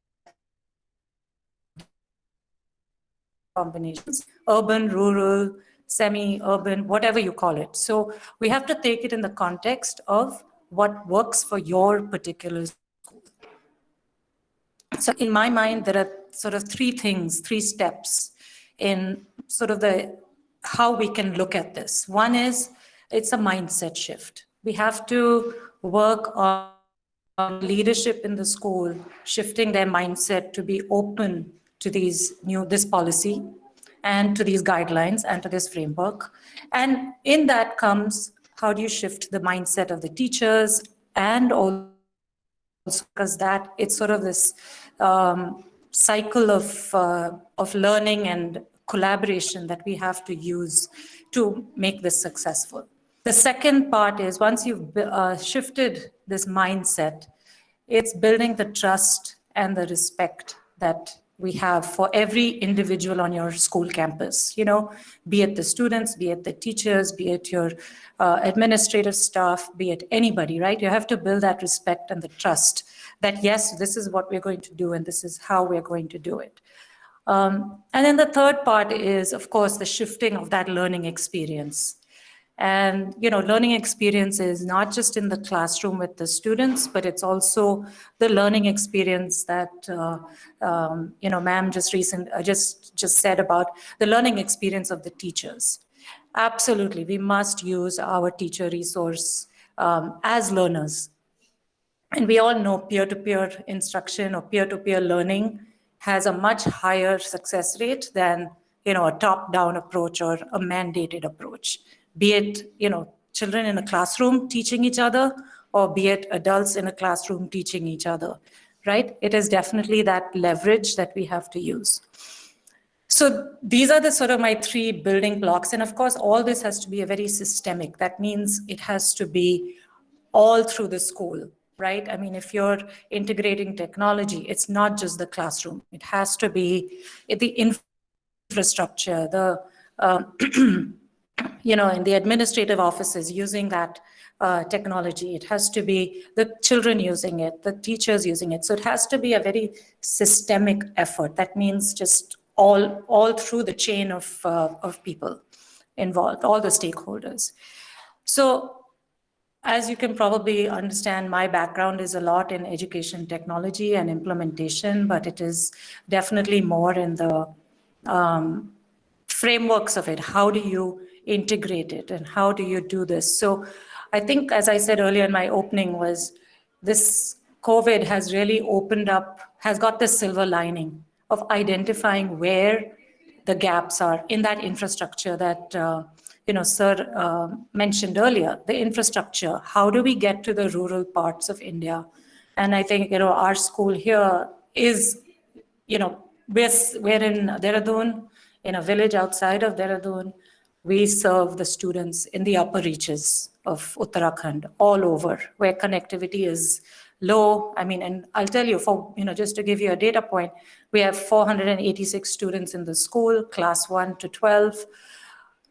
combinations, urban, rural, semi-urban, whatever you call it. So we have to take it in the context of what works for your particular school. So in my mind, there are sort of three things, three steps in sort of the how we can look at this. One is it's a mindset shift. We have to work on leadership in the school, shifting their mindset to be open to this policy and to these guidelines and to this framework. And in that comes, how do you shift the mindset of the teachers and also because that it's sort of this cycle of learning and collaboration that we have to use to make this successful. The second part is once you've shifted this mindset, it's building the trust and the respect that we have for every individual on your school campus, be it the students, be it the teachers, be it your administrative staff, be it anybody, right? You have to build that respect and the trust that, yes, this is what we're going to do and this is how we're going to do it. And then the third part is, of course, the shifting of that learning experience. And, learning experience is not just in the classroom with the students, but it's also the learning experience that, ma'am just said about the learning experience of the teachers. Absolutely, we must use our teacher resource as learners. And we all know peer-to-peer instruction or peer-to-peer learning has a much higher success rate than, a top-down approach or a mandated approach. Be it, children in a classroom teaching each other, or be it adults in a classroom teaching each other, right? It is definitely that leverage that we have to use. So these are the sort of my three building blocks. And of course, all this has to be a very systemic. That means it has to be all through the school, right? I mean, if you're integrating technology, it's not just the classroom. It has to be the infrastructure, in the administrative offices using that technology. It has to be the children using it, the teachers using it. So it has to be a very systemic effort. That means just all through the chain of people involved, all the stakeholders. So as you can probably understand, my background is a lot in education technology and implementation, but it is definitely more in the frameworks of it. How do you integrate it and how do you do this? So I think, as I said earlier in my opening, was this COVID has really opened up, has got this silver lining of identifying where the gaps are in that infrastructure that Sir mentioned earlier, the infrastructure. How do we get to the rural parts of India? And I think, our school here is, we're in Dehradun, in a village outside of Dehradun. We serve the students in the upper reaches of Uttarakhand, all over, where connectivity is low. I mean, and I'll tell you, for just to give you a data point, we have 486 students in the school, class 1 to 12.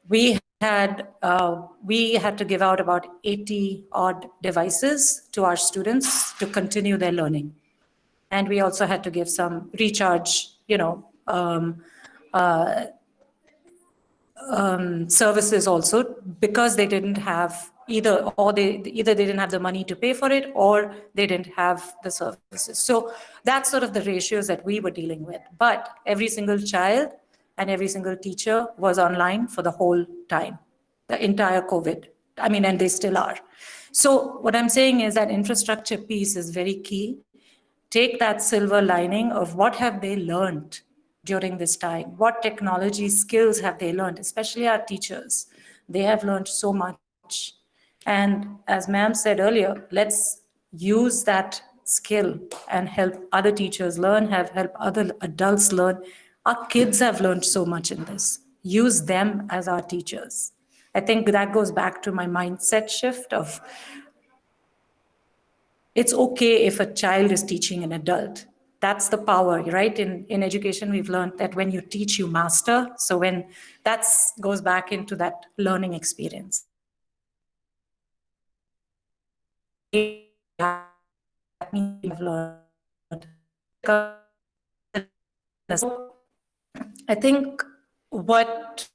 We had to give out about 80 odd devices to our students to continue their learning, and we also had to give some recharge, services also, because they didn't have either they didn't have the money to pay for it, or they didn't have the services. So that's sort of the ratios that we were dealing with. But every single child and every single teacher was online for the whole time, the entire COVID. I mean, and they still are. So what I'm saying is that infrastructure piece is very key. Take that silver lining of what have they learned during this time? What technology skills have they learned, especially our teachers? They have learned so much. And as ma'am said earlier, let's use that skill and help other teachers learn, help other adults learn. Our kids have learned so much in this. Use them as our teachers. I think that goes back to my mindset shift of it's okay if a child is teaching an adult. That's the power, right? In education, we've learned that when you teach, you master. So when that goes back into that learning experience. That means you've learned. I think what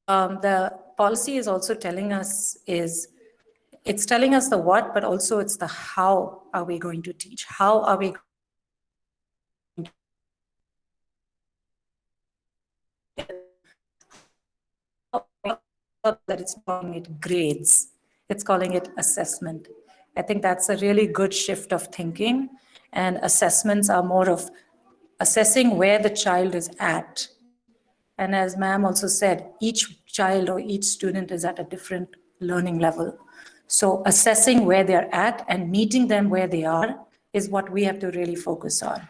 the policy is also telling us is, it's telling us the what, but also it's the how are we going to teach? How are we that it's calling it grades, it's calling it assessment. I think that's a really good shift of thinking, and assessments are more of assessing where the child is at. And as ma'am also said, each child or each student is at a different learning level. So assessing where they're at and meeting them where they are is what we have to really focus on.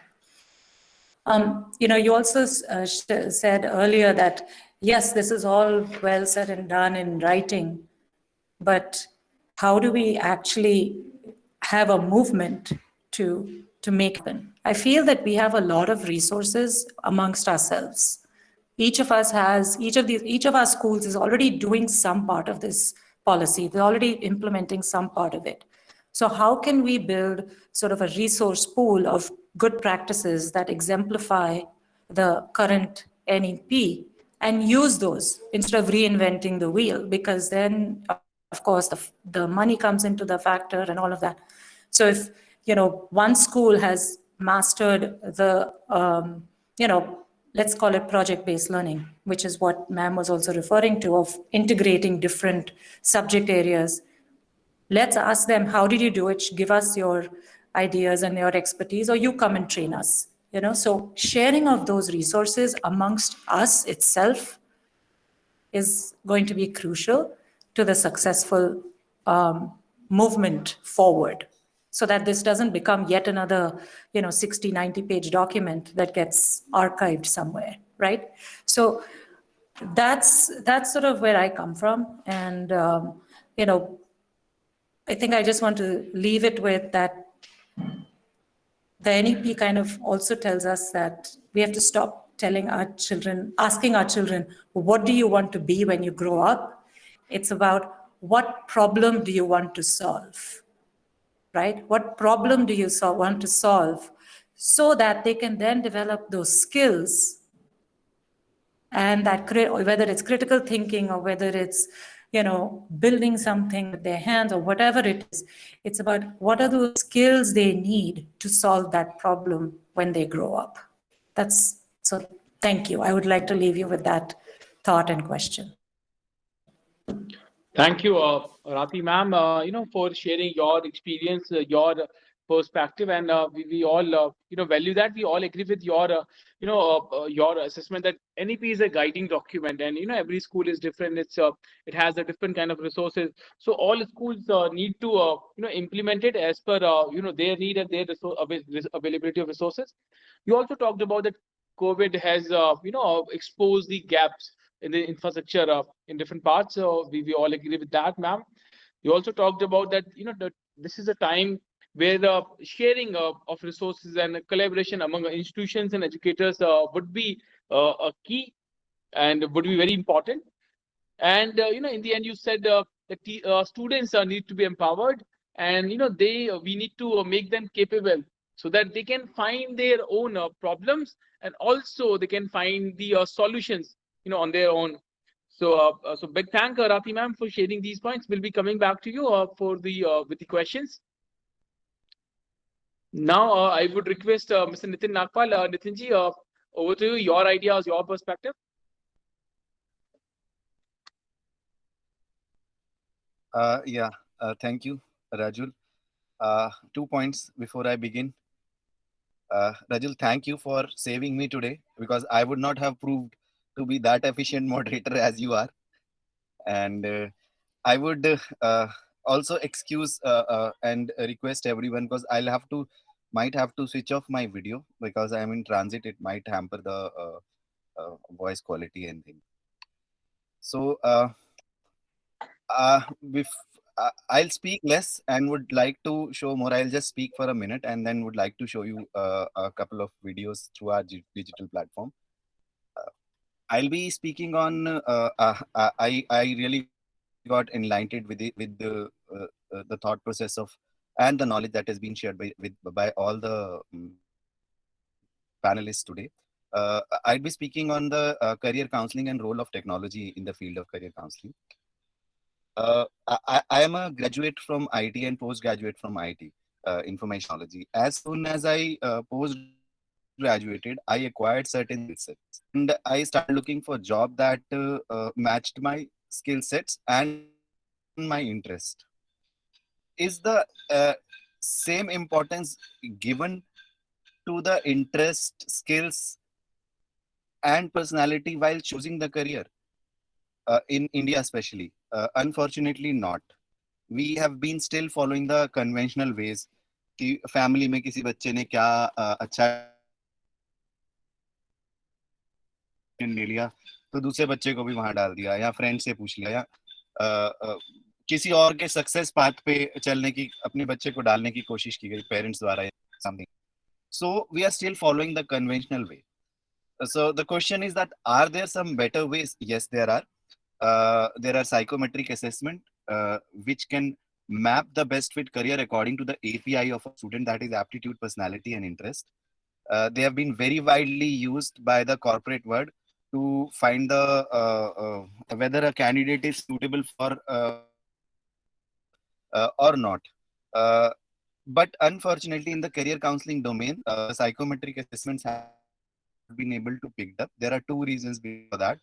You also said earlier that, yes, this is all well said and done in writing, but how do we actually have a movement to make it happen? I feel that we have a lot of resources amongst ourselves. Each of our schools is already doing some part of this policy. They're already implementing some part of it. So how can we build sort of a resource pool of good practices that exemplify the current NEP and use those instead of reinventing the wheel? Because then, of course, the money comes into the factor and all of that. So if, one school has mastered the, let's call it project-based learning, which is what ma'am was also referring to, of integrating different subject areas. Let's ask them, how did you do it? Give us your ideas and your expertise, or you come and train us. So sharing of those resources amongst us itself is going to be crucial to the successful movement forward, so that this doesn't become yet another 60, 90-page document that gets archived somewhere, right? So that's sort of where I come from. And I think I just want to leave it with that the NEP kind of also tells us that we have to stop asking our children, what do you want to be when you grow up? It's about, what problem do you want to solve, right? What problem do you want to solve, so that they can then develop those skills, and that whether it's critical thinking or whether it's building something with their hands or whatever it is, it's about what are those skills they need to solve that problem when they grow up. So thank you. I would like to leave you with that thought and question. Thank you, Rati ma'am, for sharing your experience, your perspective, and we all, value that. We all agree with your, your assessment that NEP is a guiding document, and every school is different. It has a different kind of resources. So all schools need to, implement it as per, their need and their availability of resources. You also talked about that COVID has, exposed the gaps in the infrastructure in different parts. So we all agree with that, ma'am. You also talked about that, that this is a time where sharing of resources and collaboration among institutions and educators would be a key and would be very important. And in the end, you said that students need to be empowered, and we need to make them capable so that they can find their own problems, and also they can find the solutions on their own. So big thank Rati ma'am for sharing these points. We'll be coming back to you for the with the questions. Now I would request Mr. Nitin Nagpal. Nitinji, over to you. Your ideas, your perspective. Thank you, Rajul. 2 points before I begin. Rajul, thank you for saving me today, because I would not have proved to be that efficient moderator as you are. And I would also excuse and request everyone, because might have to switch off my video because I am in transit. It might hamper the voice quality and things. So I'll speak less and would like to show more. I'll just speak for a minute and then would like to show you a couple of videos through our digital platform. I'll be speaking on. I really got enlightened with the thought process of and the knowledge that has been shared by all the panelists today. I'd be speaking on the career counseling and role of technology in the field of career counseling. I am a graduate from IT and postgraduate from IT, information technology. As soon as I postgraduated, I acquired certain skill sets, and I started looking for a job that matched my skill sets and my interest. Is the same importance given to the interest, skills, and personality while choosing the career in India, especially? Unfortunately, not. We have been still following the conventional ways. कि family में किसी बच्चे ने क्या अच्छा ले लिया तो दूसरे बच्चे को भी वहां डाल दिया, या फ्रेंड से पूछ लिया, या किसी और के सक्सेस पाथ पे चलने की अपने बच्चे को डालने की कोशिश की गई पेरेंट्स द्वारा या something. So we are still following the conventional way. So the question is that, are there some better ways? Yes, there are. There are psychometric assessment which can map the best fit career according to the API of a student, that is aptitude, personality, and interest. They have been very widely used by the corporate world to find the whether a candidate is suitable for or not. But unfortunately, in the career counseling domain, psychometric assessments have not been able to pick up. There are two reasons for that.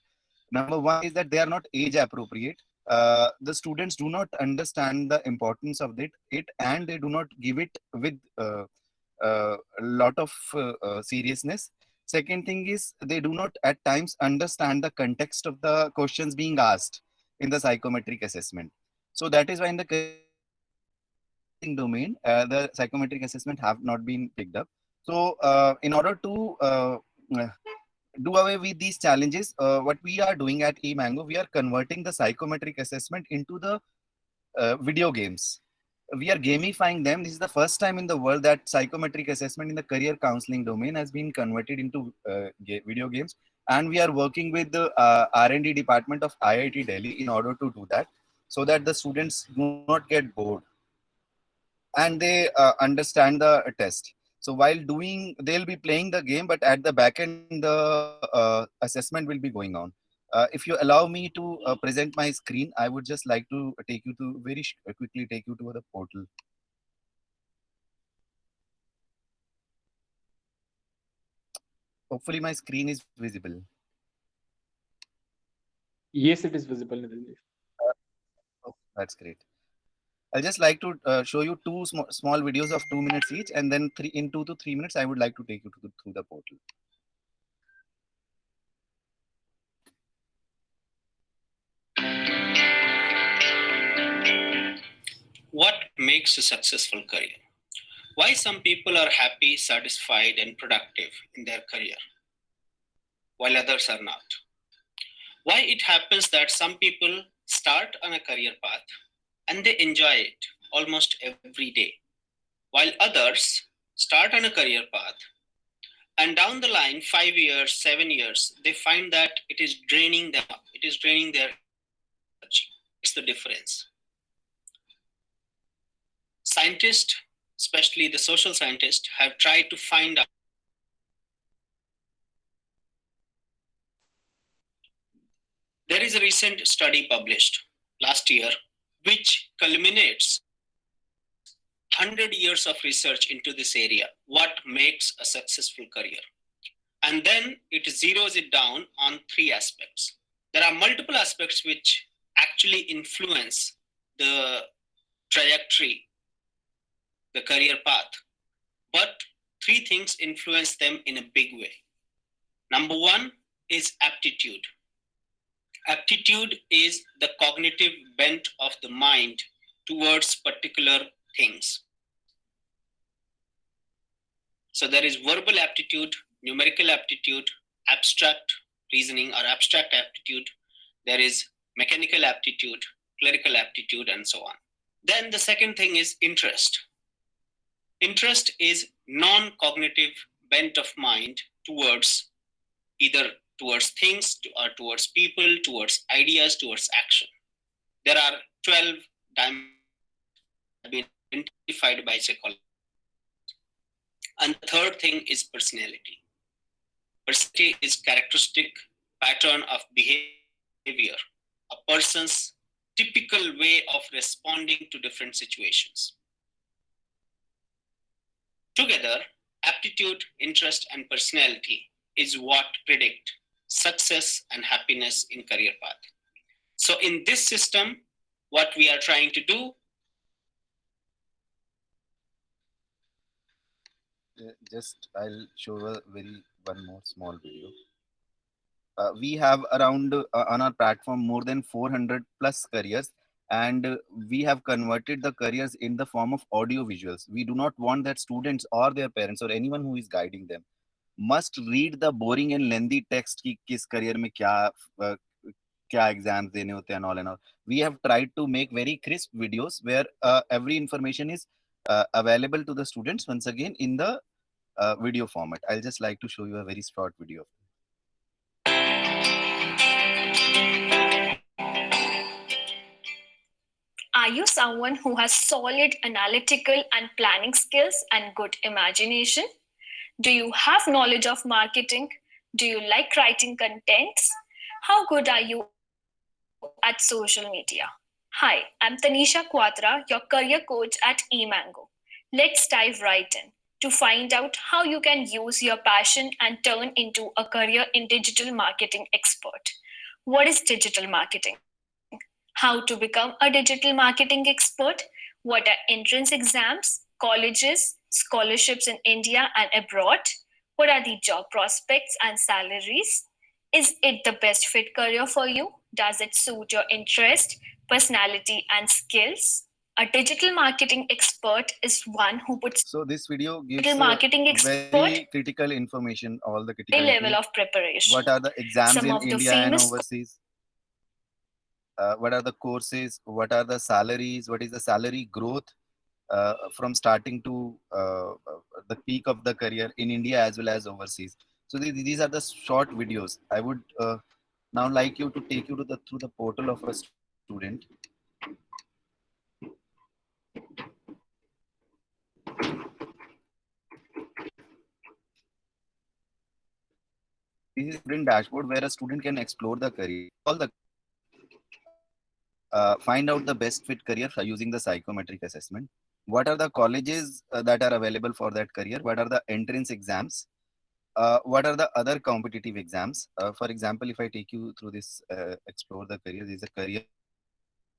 Number one is that they are not age appropriate. The students do not understand the importance of it, and they do not give it with a lot of seriousness. Second thing is, they do not at times understand the context of the questions being asked in the psychometric assessment. So that is why in the career counseling domain, the psychometric assessment have not been picked up. So in order to do away with these challenges, what we are doing at eMango, we are converting the psychometric assessment into the video games. We are gamifying them. This is the first time in the world that psychometric assessment in the career counseling domain has been converted into video games. And we are working with the R&D department of IIT Delhi in order to do that, so that the students do not get bored and they understand the test. So while doing, they'll be playing the game, but at the back end, the assessment will be going on. If you allow me to present my screen, I would just like to take you to quickly take you to the portal. Hopefully my screen is visible. Yes, it is visible, Nitin. Oh, that's great. I'll just like to show you two small videos of 2 minutes each, and then in 2 to 3 minutes, I would like to take you through the portal. What makes a successful career? Why some people are happy, satisfied, and productive in their career, while others are not? Why it happens that some people start on a career path and they enjoy it almost every day, while others start on a career path and down the line, 5 years, 7 years, they find that it is draining them up, it is draining their energy. It's the difference. Scientists, especially the social scientists, have tried to find out. There is a recent study published last year which culminates 100 years of research into this area, what makes a successful career. And then it zeroes it down on 3 aspects. There are multiple aspects which actually influence the trajectory, the career path, but 3 things influence them in a big way. Number 1 is aptitude. Aptitude is the cognitive bent of the mind towards particular things. So there is verbal aptitude, numerical aptitude, abstract reasoning or abstract aptitude. There is mechanical aptitude, clerical aptitude, and so on. Then the second thing is interest. Interest is non-cognitive bent of mind towards either towards things or towards people, towards ideas, towards action. There are 12 dimensions that have been identified by psychology. And the third thing is personality. Personality is characteristic pattern of behavior, a person's typical way of responding to different situations. Together, aptitude, interest, and personality is what predict success and happiness in career path. So in this system, what we are trying to do, just I'll show a one more small video. We have around on our platform more than 400 plus careers, and we have converted the careers in the form of audio visuals. We do not want that students or their parents or anyone who is guiding them must read the boring and lengthy text ki kis career mein kya exams dene hote and all and all. We have tried to make very crisp videos where every information is available to the students once again in the video format. I'll just like to show you a very short video. Are you someone who has solid analytical and planning skills and good imagination? Do you have knowledge of marketing? Do you like writing contents? How good are you at social media? Hi, I'm Tanisha Quatra, your career coach at eMango. Let's dive right in to find out how you can use your passion and turn into a career in digital marketing expert. What is digital marketing? How to become a digital marketing expert? What are entrance exams, colleges, scholarships in India and abroad? What are the job prospects and salaries? Is it the best fit career for you? Does it suit your interest, personality, and skills? A digital marketing expert is one who puts So this video gives digital marketing expert very critical information, all the critical level of preparation. What are the exams Some in of the India and famous overseas? What are the courses? What are the salaries? What is the salary growth from starting to the peak of the career in India as well as overseas? So these are the short videos. I would now like you to take you to the through the portal of a student. This is student dashboard where a student can explore the career, all the find out the best fit career using the psychometric assessment. What are the colleges that are available for that career? What are the entrance exams? What are the other competitive exams? For example, if I take you through this, explore the career, this is a career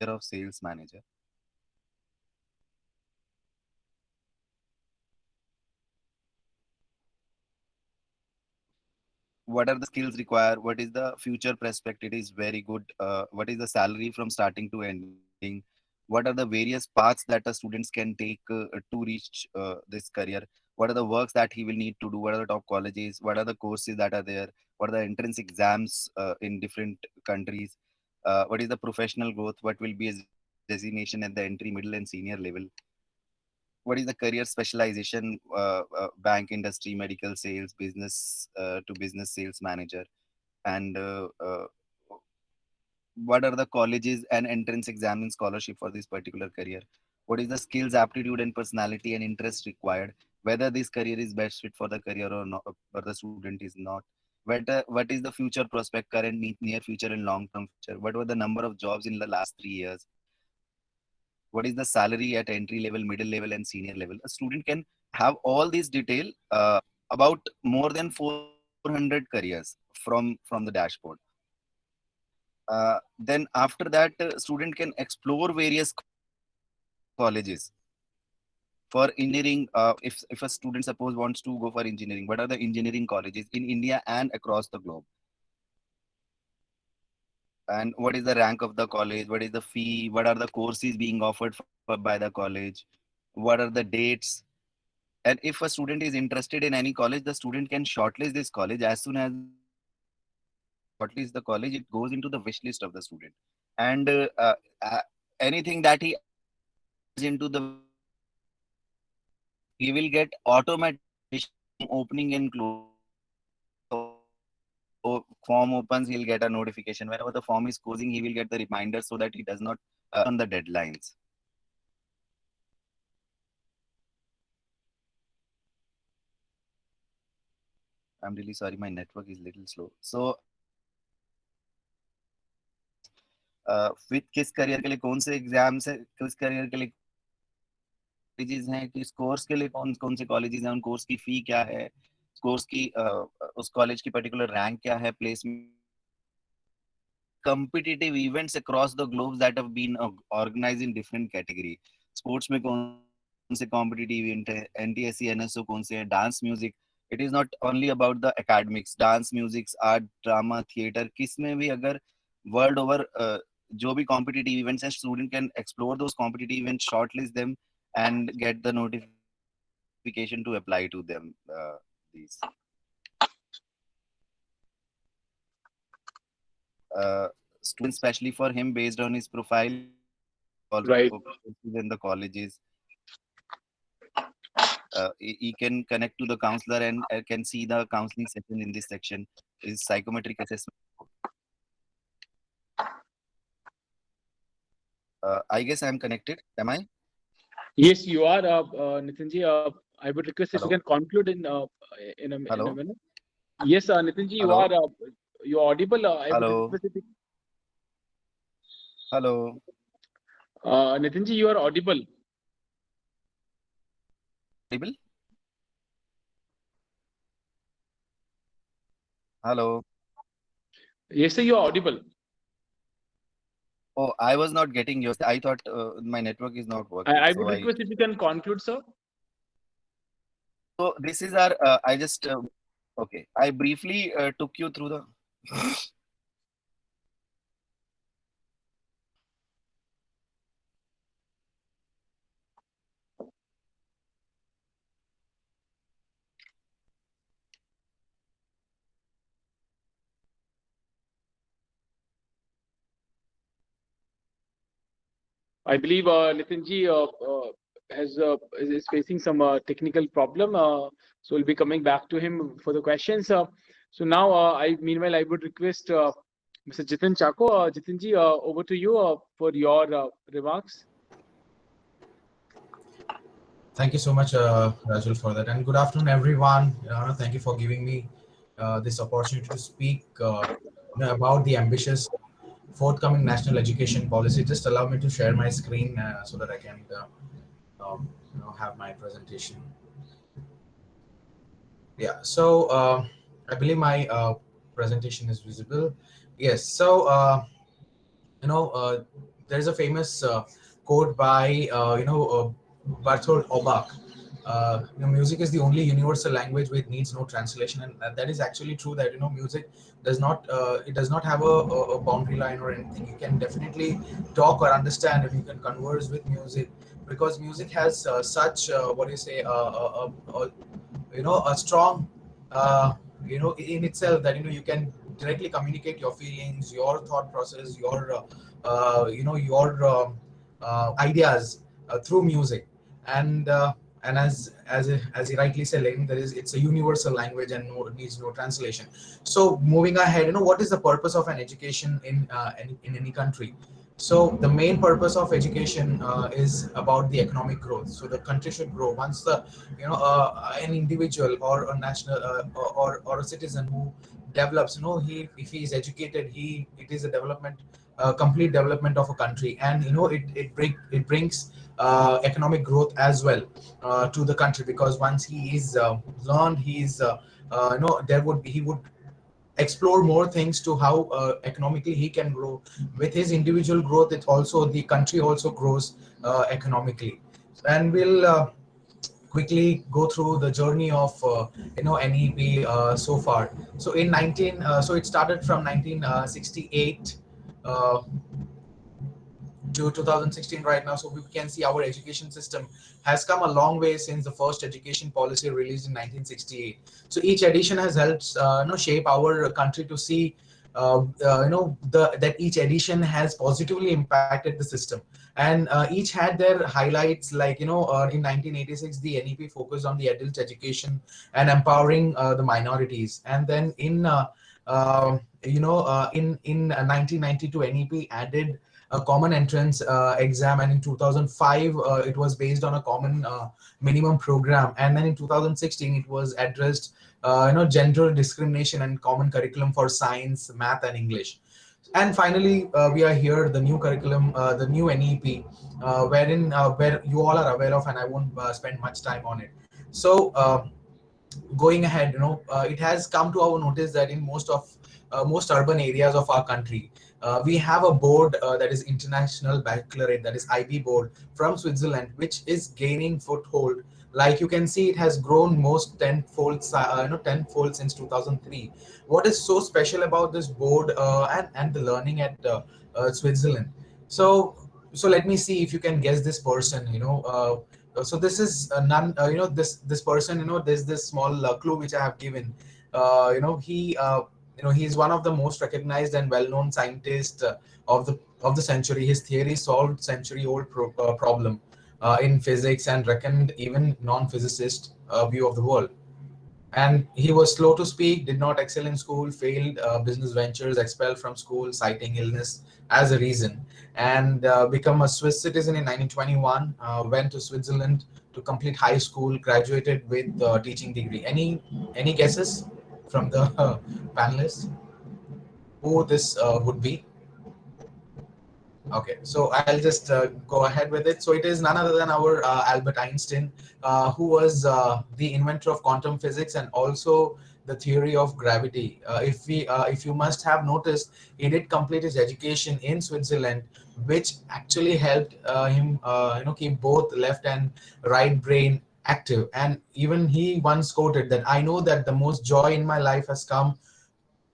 of sales manager. What are the skills required? What is the future prospect? It is very good. What is the salary from starting to ending? What are the various paths that a students can take to reach this career? What are the works that he will need to do? What are the top colleges? What are the courses that are there? What are the entrance exams in different countries? What is the professional growth? What will be his designation at the entry, middle, and senior level? what is the career specialization, bank industry, medical sales, business to business sales manager, and what are the colleges and entrance exam and scholarship for this particular career, what is the skills, aptitude and personality and interest required, whether this career is best fit for the career or not, or the student is not, what is the future prospect, current, near future and long term future, what were the number of jobs in the last 3 years, what is the salary at entry level, middle level and senior level. A student can have all these detail about more than 400 careers from the dashboard. Then after that, student can explore various colleges for engineering. If a student suppose wants to go for engineering, what are the engineering colleges in India and across the globe, and what is the rank of the college, what is the fee, what are the courses being offered by the college, what are the dates. And if a student is interested in any college, the student can shortlist this college. As soon as the student shortlist the college, it goes into the wish list of the student. And anything that he adds into the wish list, he will get automatic notification from opening and closing the college. Whenever the form opens, he'll get a notification. Whenever the form is closing, he will get the reminder so that he does not miss on the deadlines. I'm really sorry, my network is little slow. So with किस career के लिए कौन से exams है, किस career के लिए colleges हैं, किस कोर्स के लिए कौन कौन से कॉलेजेस हैं, उन कोर्स की फी क्या है, कोर्स की उस कॉलेज की पर्टिकुलर रैंक क्या है, placement, competitive events across the globe that have been organized in different category. Sports में कौन से competitive event है, NTSC NSO कौन से है, dance music. It is not only about the academics, dance music, art, drama, theater. किसमें भी अगर world over जो भी competitive events हैं, student can explore those competitive events, shortlist them and get the notification to apply to them these. Students, especially for him, based on his profile, all Right. in the colleges. He can connect to the counselor and can see the counseling session in this section. Is psychometric assessment. I guess I am connected. Am I? Yes, you are, Nitinji. I would request if you Hello? can conclude in a Hello? minute. Yes, Nitinji, you Hello? are you're audible. I would Hello? request if Hello? Nitinji, you are audible. Audible? Hello? Yes, sir, you are audible. Oh, I was not getting yours. I thought my network is not working. I So would request if you can conclude, sir. So this is our. I just okay. I briefly took you through the. I believe Nitinji is facing some technical problem. So we'll be coming back to him for the questions. So now, meanwhile, I would request Mr. Jitin Chako. Jitinji, over to you for your remarks. Thank you so much, Rajul, for that. And good afternoon, everyone. Thank you for giving me this opportunity to speak about the ambitious forthcoming national education policy. Just allow me to share my screen so that I can have my presentation. Yeah, so I believe my presentation is visible. Yes, so there is a famous quote by Bertolt Obach. Music is the only universal language which needs no translation, and that is actually true. That music does not it does not have a boundary line or anything. You can definitely talk or understand if you can converse with music, because music has such what do you say a strong in itself, that you can directly communicate your feelings, your thought process, your your ideas through music. and as he rightly said, like, it's a universal language and needs no translation. So moving ahead, what is the purpose of an education in any country? So the main purpose of education is about the economic growth. So the country should grow once the an individual or a national or a citizen who develops, he if he is educated, it is a development, complete development of a country, and it brings economic growth as well to the country, because once he is learned, he would explore more things to how economically he can grow. With his individual growth, it also the country also grows economically. And we'll quickly go through the journey of NEP so far. So in 19 so it started from 1968 uh, to 2016 right now. So we can see our education system has come a long way since the first education policy released in 1968. So each edition has helped shape our country to see that each edition has positively impacted the system, and each had their highlights. Like in 1986, the NEP focused on the adult education and empowering the minorities, and then in 1992, NEP added a common entrance exam, and in 2005 it was based on a common minimum program, and then in 2016 it was addressed gender discrimination and common curriculum for science, math, and English. And finally, we are here, the new curriculum, the new NEP, where you all are aware of, and I won't spend much time on it. So going ahead, it has come to our notice that in most urban areas of our country, we have a board that is International Baccalaureate, that is IB board from Switzerland, which is gaining foothold. Like you can see, it has grown most tenfold, tenfold since 2003. What is so special about this board and the learning at Switzerland? So so let me see if you can guess this person. So this is none. This person. There's this small clue which I have given. He is one of the most recognized and well-known scientists of the century. His theory solved century-old problem in physics and reckoned even non-physicist view of the world. And he was slow to speak, did not excel in school, failed business ventures, expelled from school, citing illness as a reason, and become a Swiss citizen in 1921. Went to Switzerland to complete high school, graduated with teaching degree. Any guesses from the panelists who this would be? Okay, so I'll just go ahead with it. So it is none other than our Albert Einstein, who was the inventor of quantum physics and also the theory of gravity. If you must have noticed, he did complete his education in Switzerland, which actually helped him, keep both left and right brain active. And even he once quoted that, "I know that the most joy in my life has come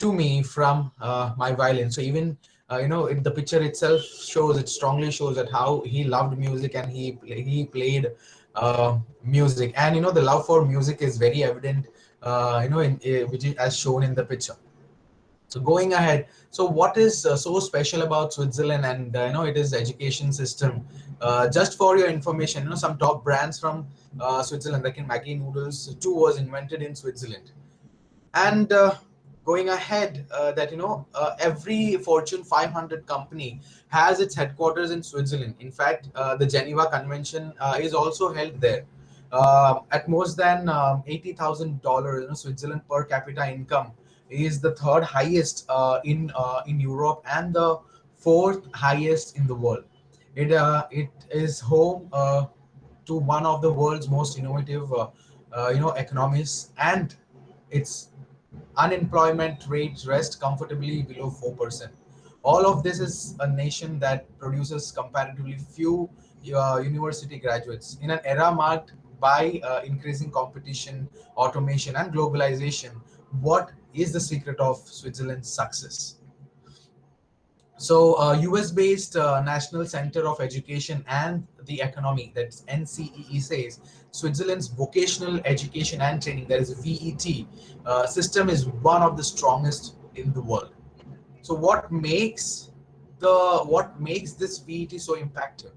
to me from my violin." So even the picture itself it strongly shows that how he loved music, and he played music, and the love for music is very evident, which is as shown in the picture. So going ahead, so what is so special about Switzerland and it is education system? Just for your information, some top brands from Switzerland, like in Maggi noodles too was invented in Switzerland. And going ahead, that every Fortune 500 company has its headquarters in Switzerland. In fact, the Geneva Convention is also held there. At more than $80,000, Switzerland per capita income is the third highest in Europe and the fourth highest in the world. It is home to one of the world's most innovative economies, and its unemployment rates rest comfortably below 4%. All of this is a nation that produces comparatively few university graduates. In an era marked by increasing competition, automation, and globalization, what is the secret of Switzerland's success? So, US-based National Center of Education and the Economy, that's NCEE, says Switzerland's vocational education and training, that is VET, system is one of the strongest in the world. So, what makes this VET so impactful?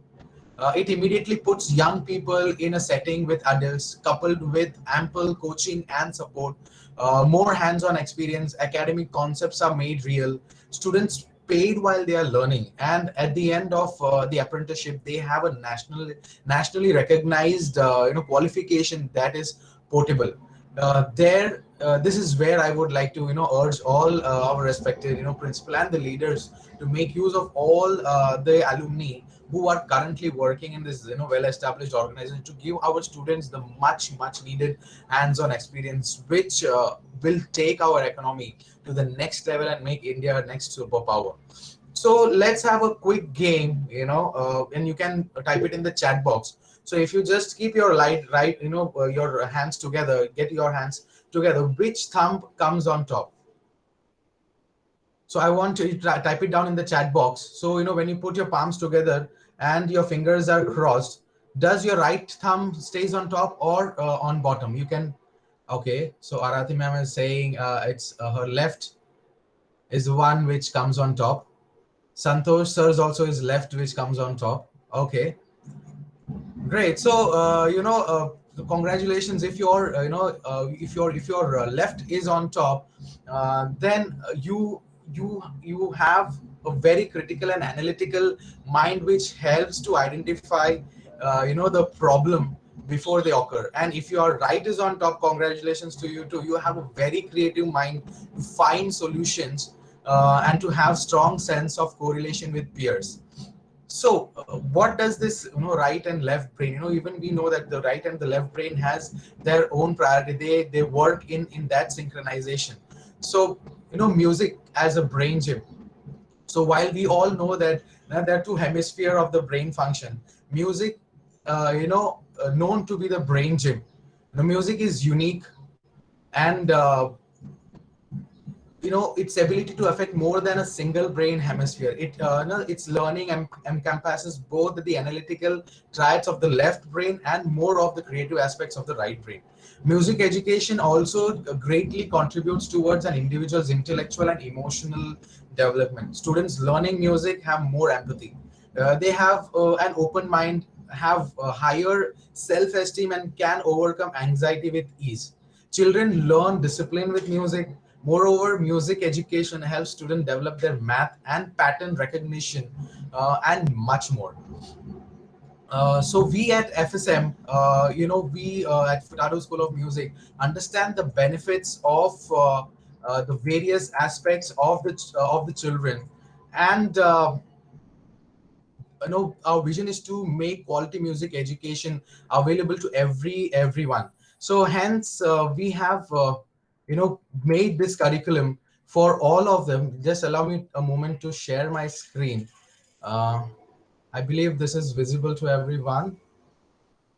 It immediately puts young people in a setting with adults, coupled with ample coaching and support, more hands-on experience. Academic concepts are made real. Students paid while they are learning, and at the end of the apprenticeship, they have a nationally recognized qualification that is portable. This is where I would like to urge all our respected principal and the leaders to make use of all the alumni who are currently working in this well established organization, to give our students the much needed hands on experience, which will take our economy to the next level and make India next superpower. So let's have a quick game, and you can type it in the chat box. So if you just keep your your hands together, get your hands together, which thumb comes on top? So I want to type it down in the chat box. So when you put your palms together and your fingers are crossed, does your right thumb stays on top or on bottom? You can. Okay, so Arathi ma'am is saying it's her left is the one which comes on top. Santosh sir's also is left, which comes on top. Okay, great. So congratulations. If your if your left is on top, then you have a very critical and analytical mind, which helps to identify the problem before they occur. And if your right is on top, congratulations to you too. You have a very creative mind to find solutions and to have strong sense of correlation with peers. So what does this right and left brain, even we know that the right and the left brain has their own priority. They work in that synchronization. So music as a brain gym. So while we all know that there are two hemisphere of the brain function, music known to be the brain gym. The music is unique, and its ability to affect more than a single brain hemisphere. Its learning encompasses both the analytical triads of the left brain and more of the creative aspects of the right brain. Music education also greatly contributes towards an individual's intellectual and emotional development. Students learning music have more empathy. They have an open mind, have a higher self-esteem, and can overcome anxiety with ease. Children learn discipline with music. Moreover, music education helps students develop their math and pattern recognition, and much more. So we at FSM, we at Furtado School of Music understand the benefits of the various aspects of the children, and our vision is to make quality music education available to everyone. So hence we have made this curriculum for all of them. Just allow me a moment to share my screen. uh, I believe this is visible to everyone.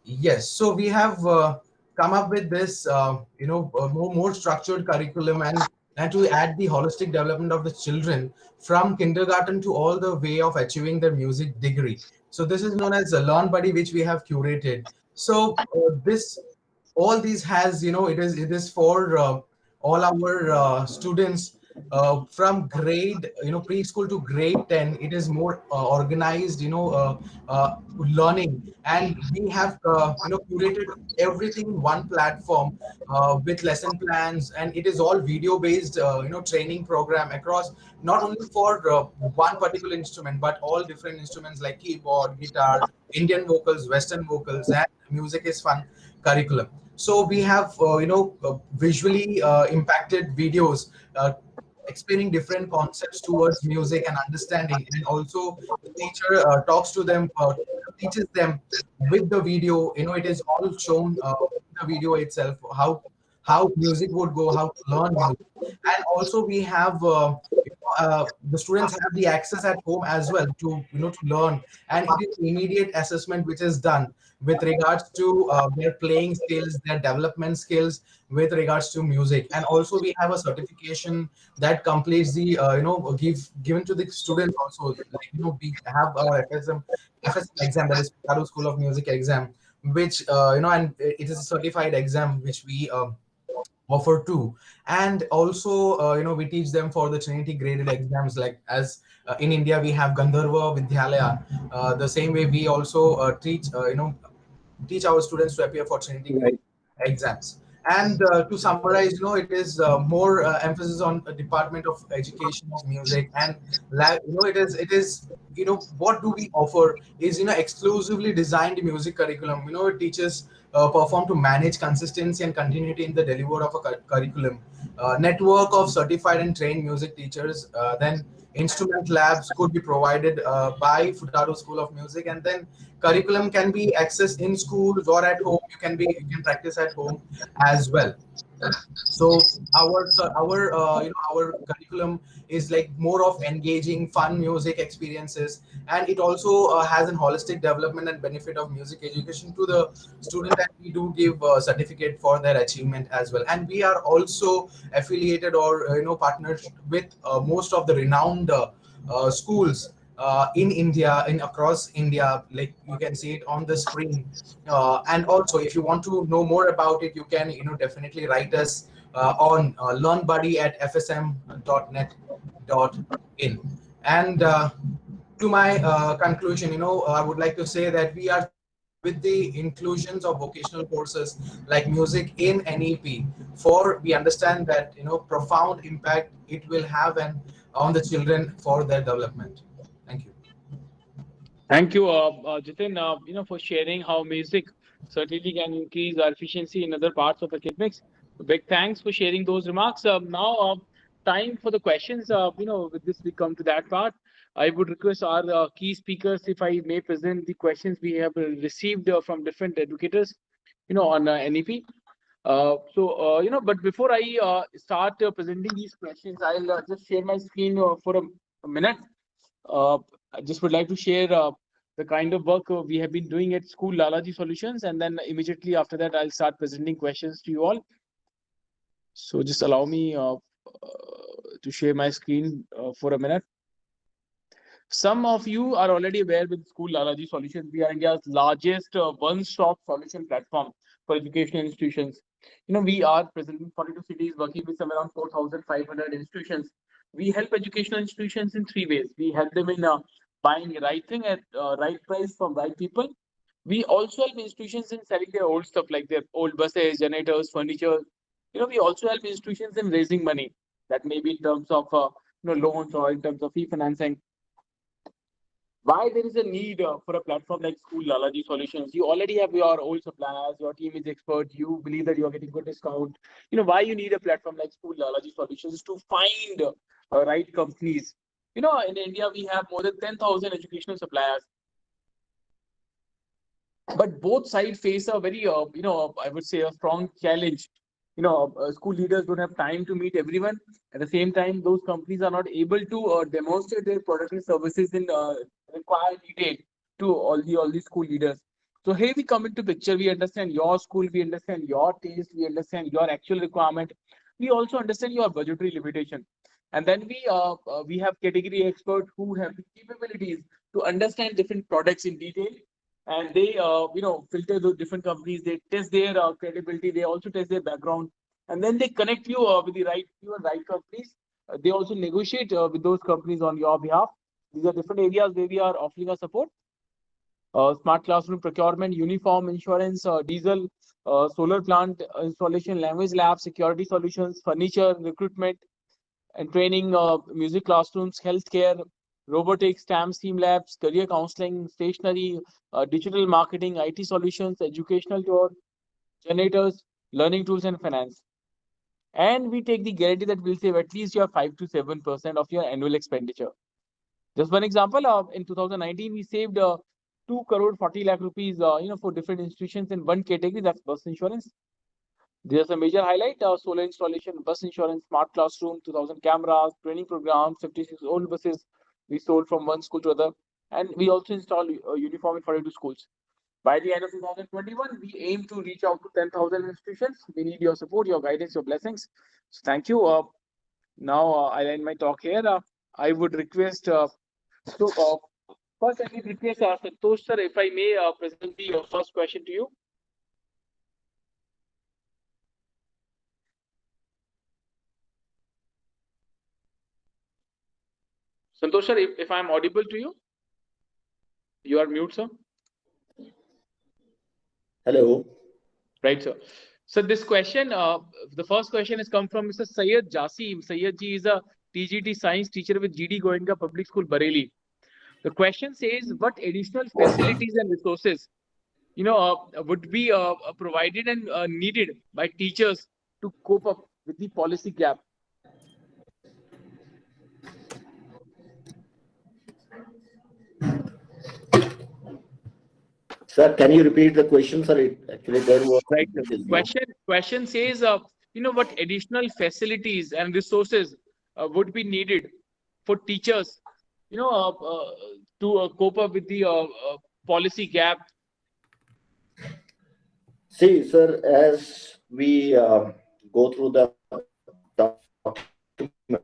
Yes, so we have come up with this, more structured curriculum, and to add the holistic development of the children from kindergarten to all the way of achieving their music degree. So this is known as a Learn Buddy, which we have curated. So this all these has it is for all our students from grade preschool to grade 10. It is more organized learning, and we have curated everything in one platform with lesson plans, and it is all video based training program across, not only for one particular instrument but all different instruments like keyboard, guitar, Indian vocals, Western vocals, and music is fun curriculum. So we have visually impacted videos explaining different concepts towards music and understanding, and also the teacher talks to them, teaches them with the video. It is all shown in the video itself, how music would go, how to learn music. And also we have the students have the access at home as well to to learn, and it is immediate assessment which is done with regards to their playing skills, their development skills with regards to music. And also we have a certification that completes the given to the students also. Like we have our FSM exam, that is Paro School of Music exam, which and it is a certified exam which we offer too. And also, we teach them for the Trinity graded exams, like as in India we have Gandharva Vidyalaya. The same way we also teach our students to appear for Trinity Right. exams. And to summarize, it is more emphasis on a department of education of music and it is what do we offer is exclusively designed music curriculum. It teaches perform to manage consistency and continuity in the delivery of a curriculum. Network of certified and trained music teachers. Then instrument labs could be provided by Futaro School of Music, and then curriculum can be accessed in schools or at home. You can practice at home as well. So our curriculum is like more of engaging fun music experiences, and it also has an holistic development and benefit of music education to the student, and we do give a certificate for their achievement as well. And we are also affiliated or partnered with most of the renowned schools in India, in across India. Like you can see it on the screen. And also, if you want to know more about it, you can definitely write us on learnbuddy@fsm.net.in. And to my conclusion, I would like to say that we are thrilled with the inclusions of vocational courses like music in NEP. For we understand that profound impact it will have and on the children for their development. Thank you. Thank you, Jitin, for sharing how music certainly can increase our efficiency in other parts of academics. Big thanks for sharing those remarks. Now, time for the questions. With this, we come to that part. I would request our key speakers, if I may present the questions we have received from different educators, on NEP. But before I start presenting these questions, I'll just share my screen for a minute. I just would like to share the kind of work we have been doing at school Lalaji Solutions, and then immediately after that, I'll start presenting questions to you all. So just allow me to share my screen for a minute. Some of you are already aware with School Lalaji Solutions. We are India's largest one-stop solution platform for educational institutions. We are present in 42 cities, working with somewhere around 4,500 institutions. We help educational institutions in three ways. We help them in buying right thing at right price from right people. We also help institutions in selling their old stuff like their old buses, generators, furniture. We also help institutions in raising money. That may be in terms of loans or in terms of fee financing. Why there is a need for a platform like School Lalaji Solutions? You already have your old suppliers, your team is expert, you believe that you are getting good discount. Why you need a platform like School Lalaji Solutions is to find right companies. In India, we have more than 10,000 educational suppliers. But both sides face a very, I would say a strong challenge. School leaders don't have time to meet everyone. At the same time, those companies are not able to demonstrate their products and services in required detail to all the school leaders. So here we come into picture. We understand your school, we understand your taste, we understand your actual requirement. We also understand your budgetary limitation. And then we have category experts who have the capabilities to understand different products in detail, and they filter those different companies. They test their credibility. They also test their background, and then they connect you with the right companies. They also negotiate with those companies on your behalf. These are different areas where we are offering our support. Smart classroom procurement, uniform insurance, diesel, solar plant installation, language lab, security solutions, furniture, recruitment and training, music classrooms, healthcare, robotics, STEM, STEAM labs, career counseling, stationery, digital marketing, IT solutions, educational tour, generators, learning tools, and finance. And we take the guarantee that we'll save at least your 5 to 7% of your annual expenditure. Just one example, in 2019, we saved 2 crore 40 lakh rupees, for different institutions in one category, that's bus insurance. There's a major highlight, solar installation, bus insurance, smart classroom, 2,000 cameras, training programs, 56 old buses we sold from one school to other. And we also installed uniform in 42 schools. By the end of 2021, we aim to reach out to 10,000 institutions. We need your support, your guidance, your blessings. So thank you. Now I'll end my talk here. I would request, first I need request Santosh sir, if I may present the first question to you. Santosh sir, if I'm audible to you, you are mute, sir. Hello. Right, sir. So this question, the first question has come from Mr. Syed Jasim. Syed ji is a TGT science teacher with GD Goenka Public School, Bareilly. The question says, what additional facilities and resources, would be provided and needed by teachers to cope up with the policy gap? Sir, can you repeat the question, sir? Actually, there was Right. Question says, what additional facilities and resources would be needed for teachers, to cope up with the policy gap? See, sir, as we go through the document,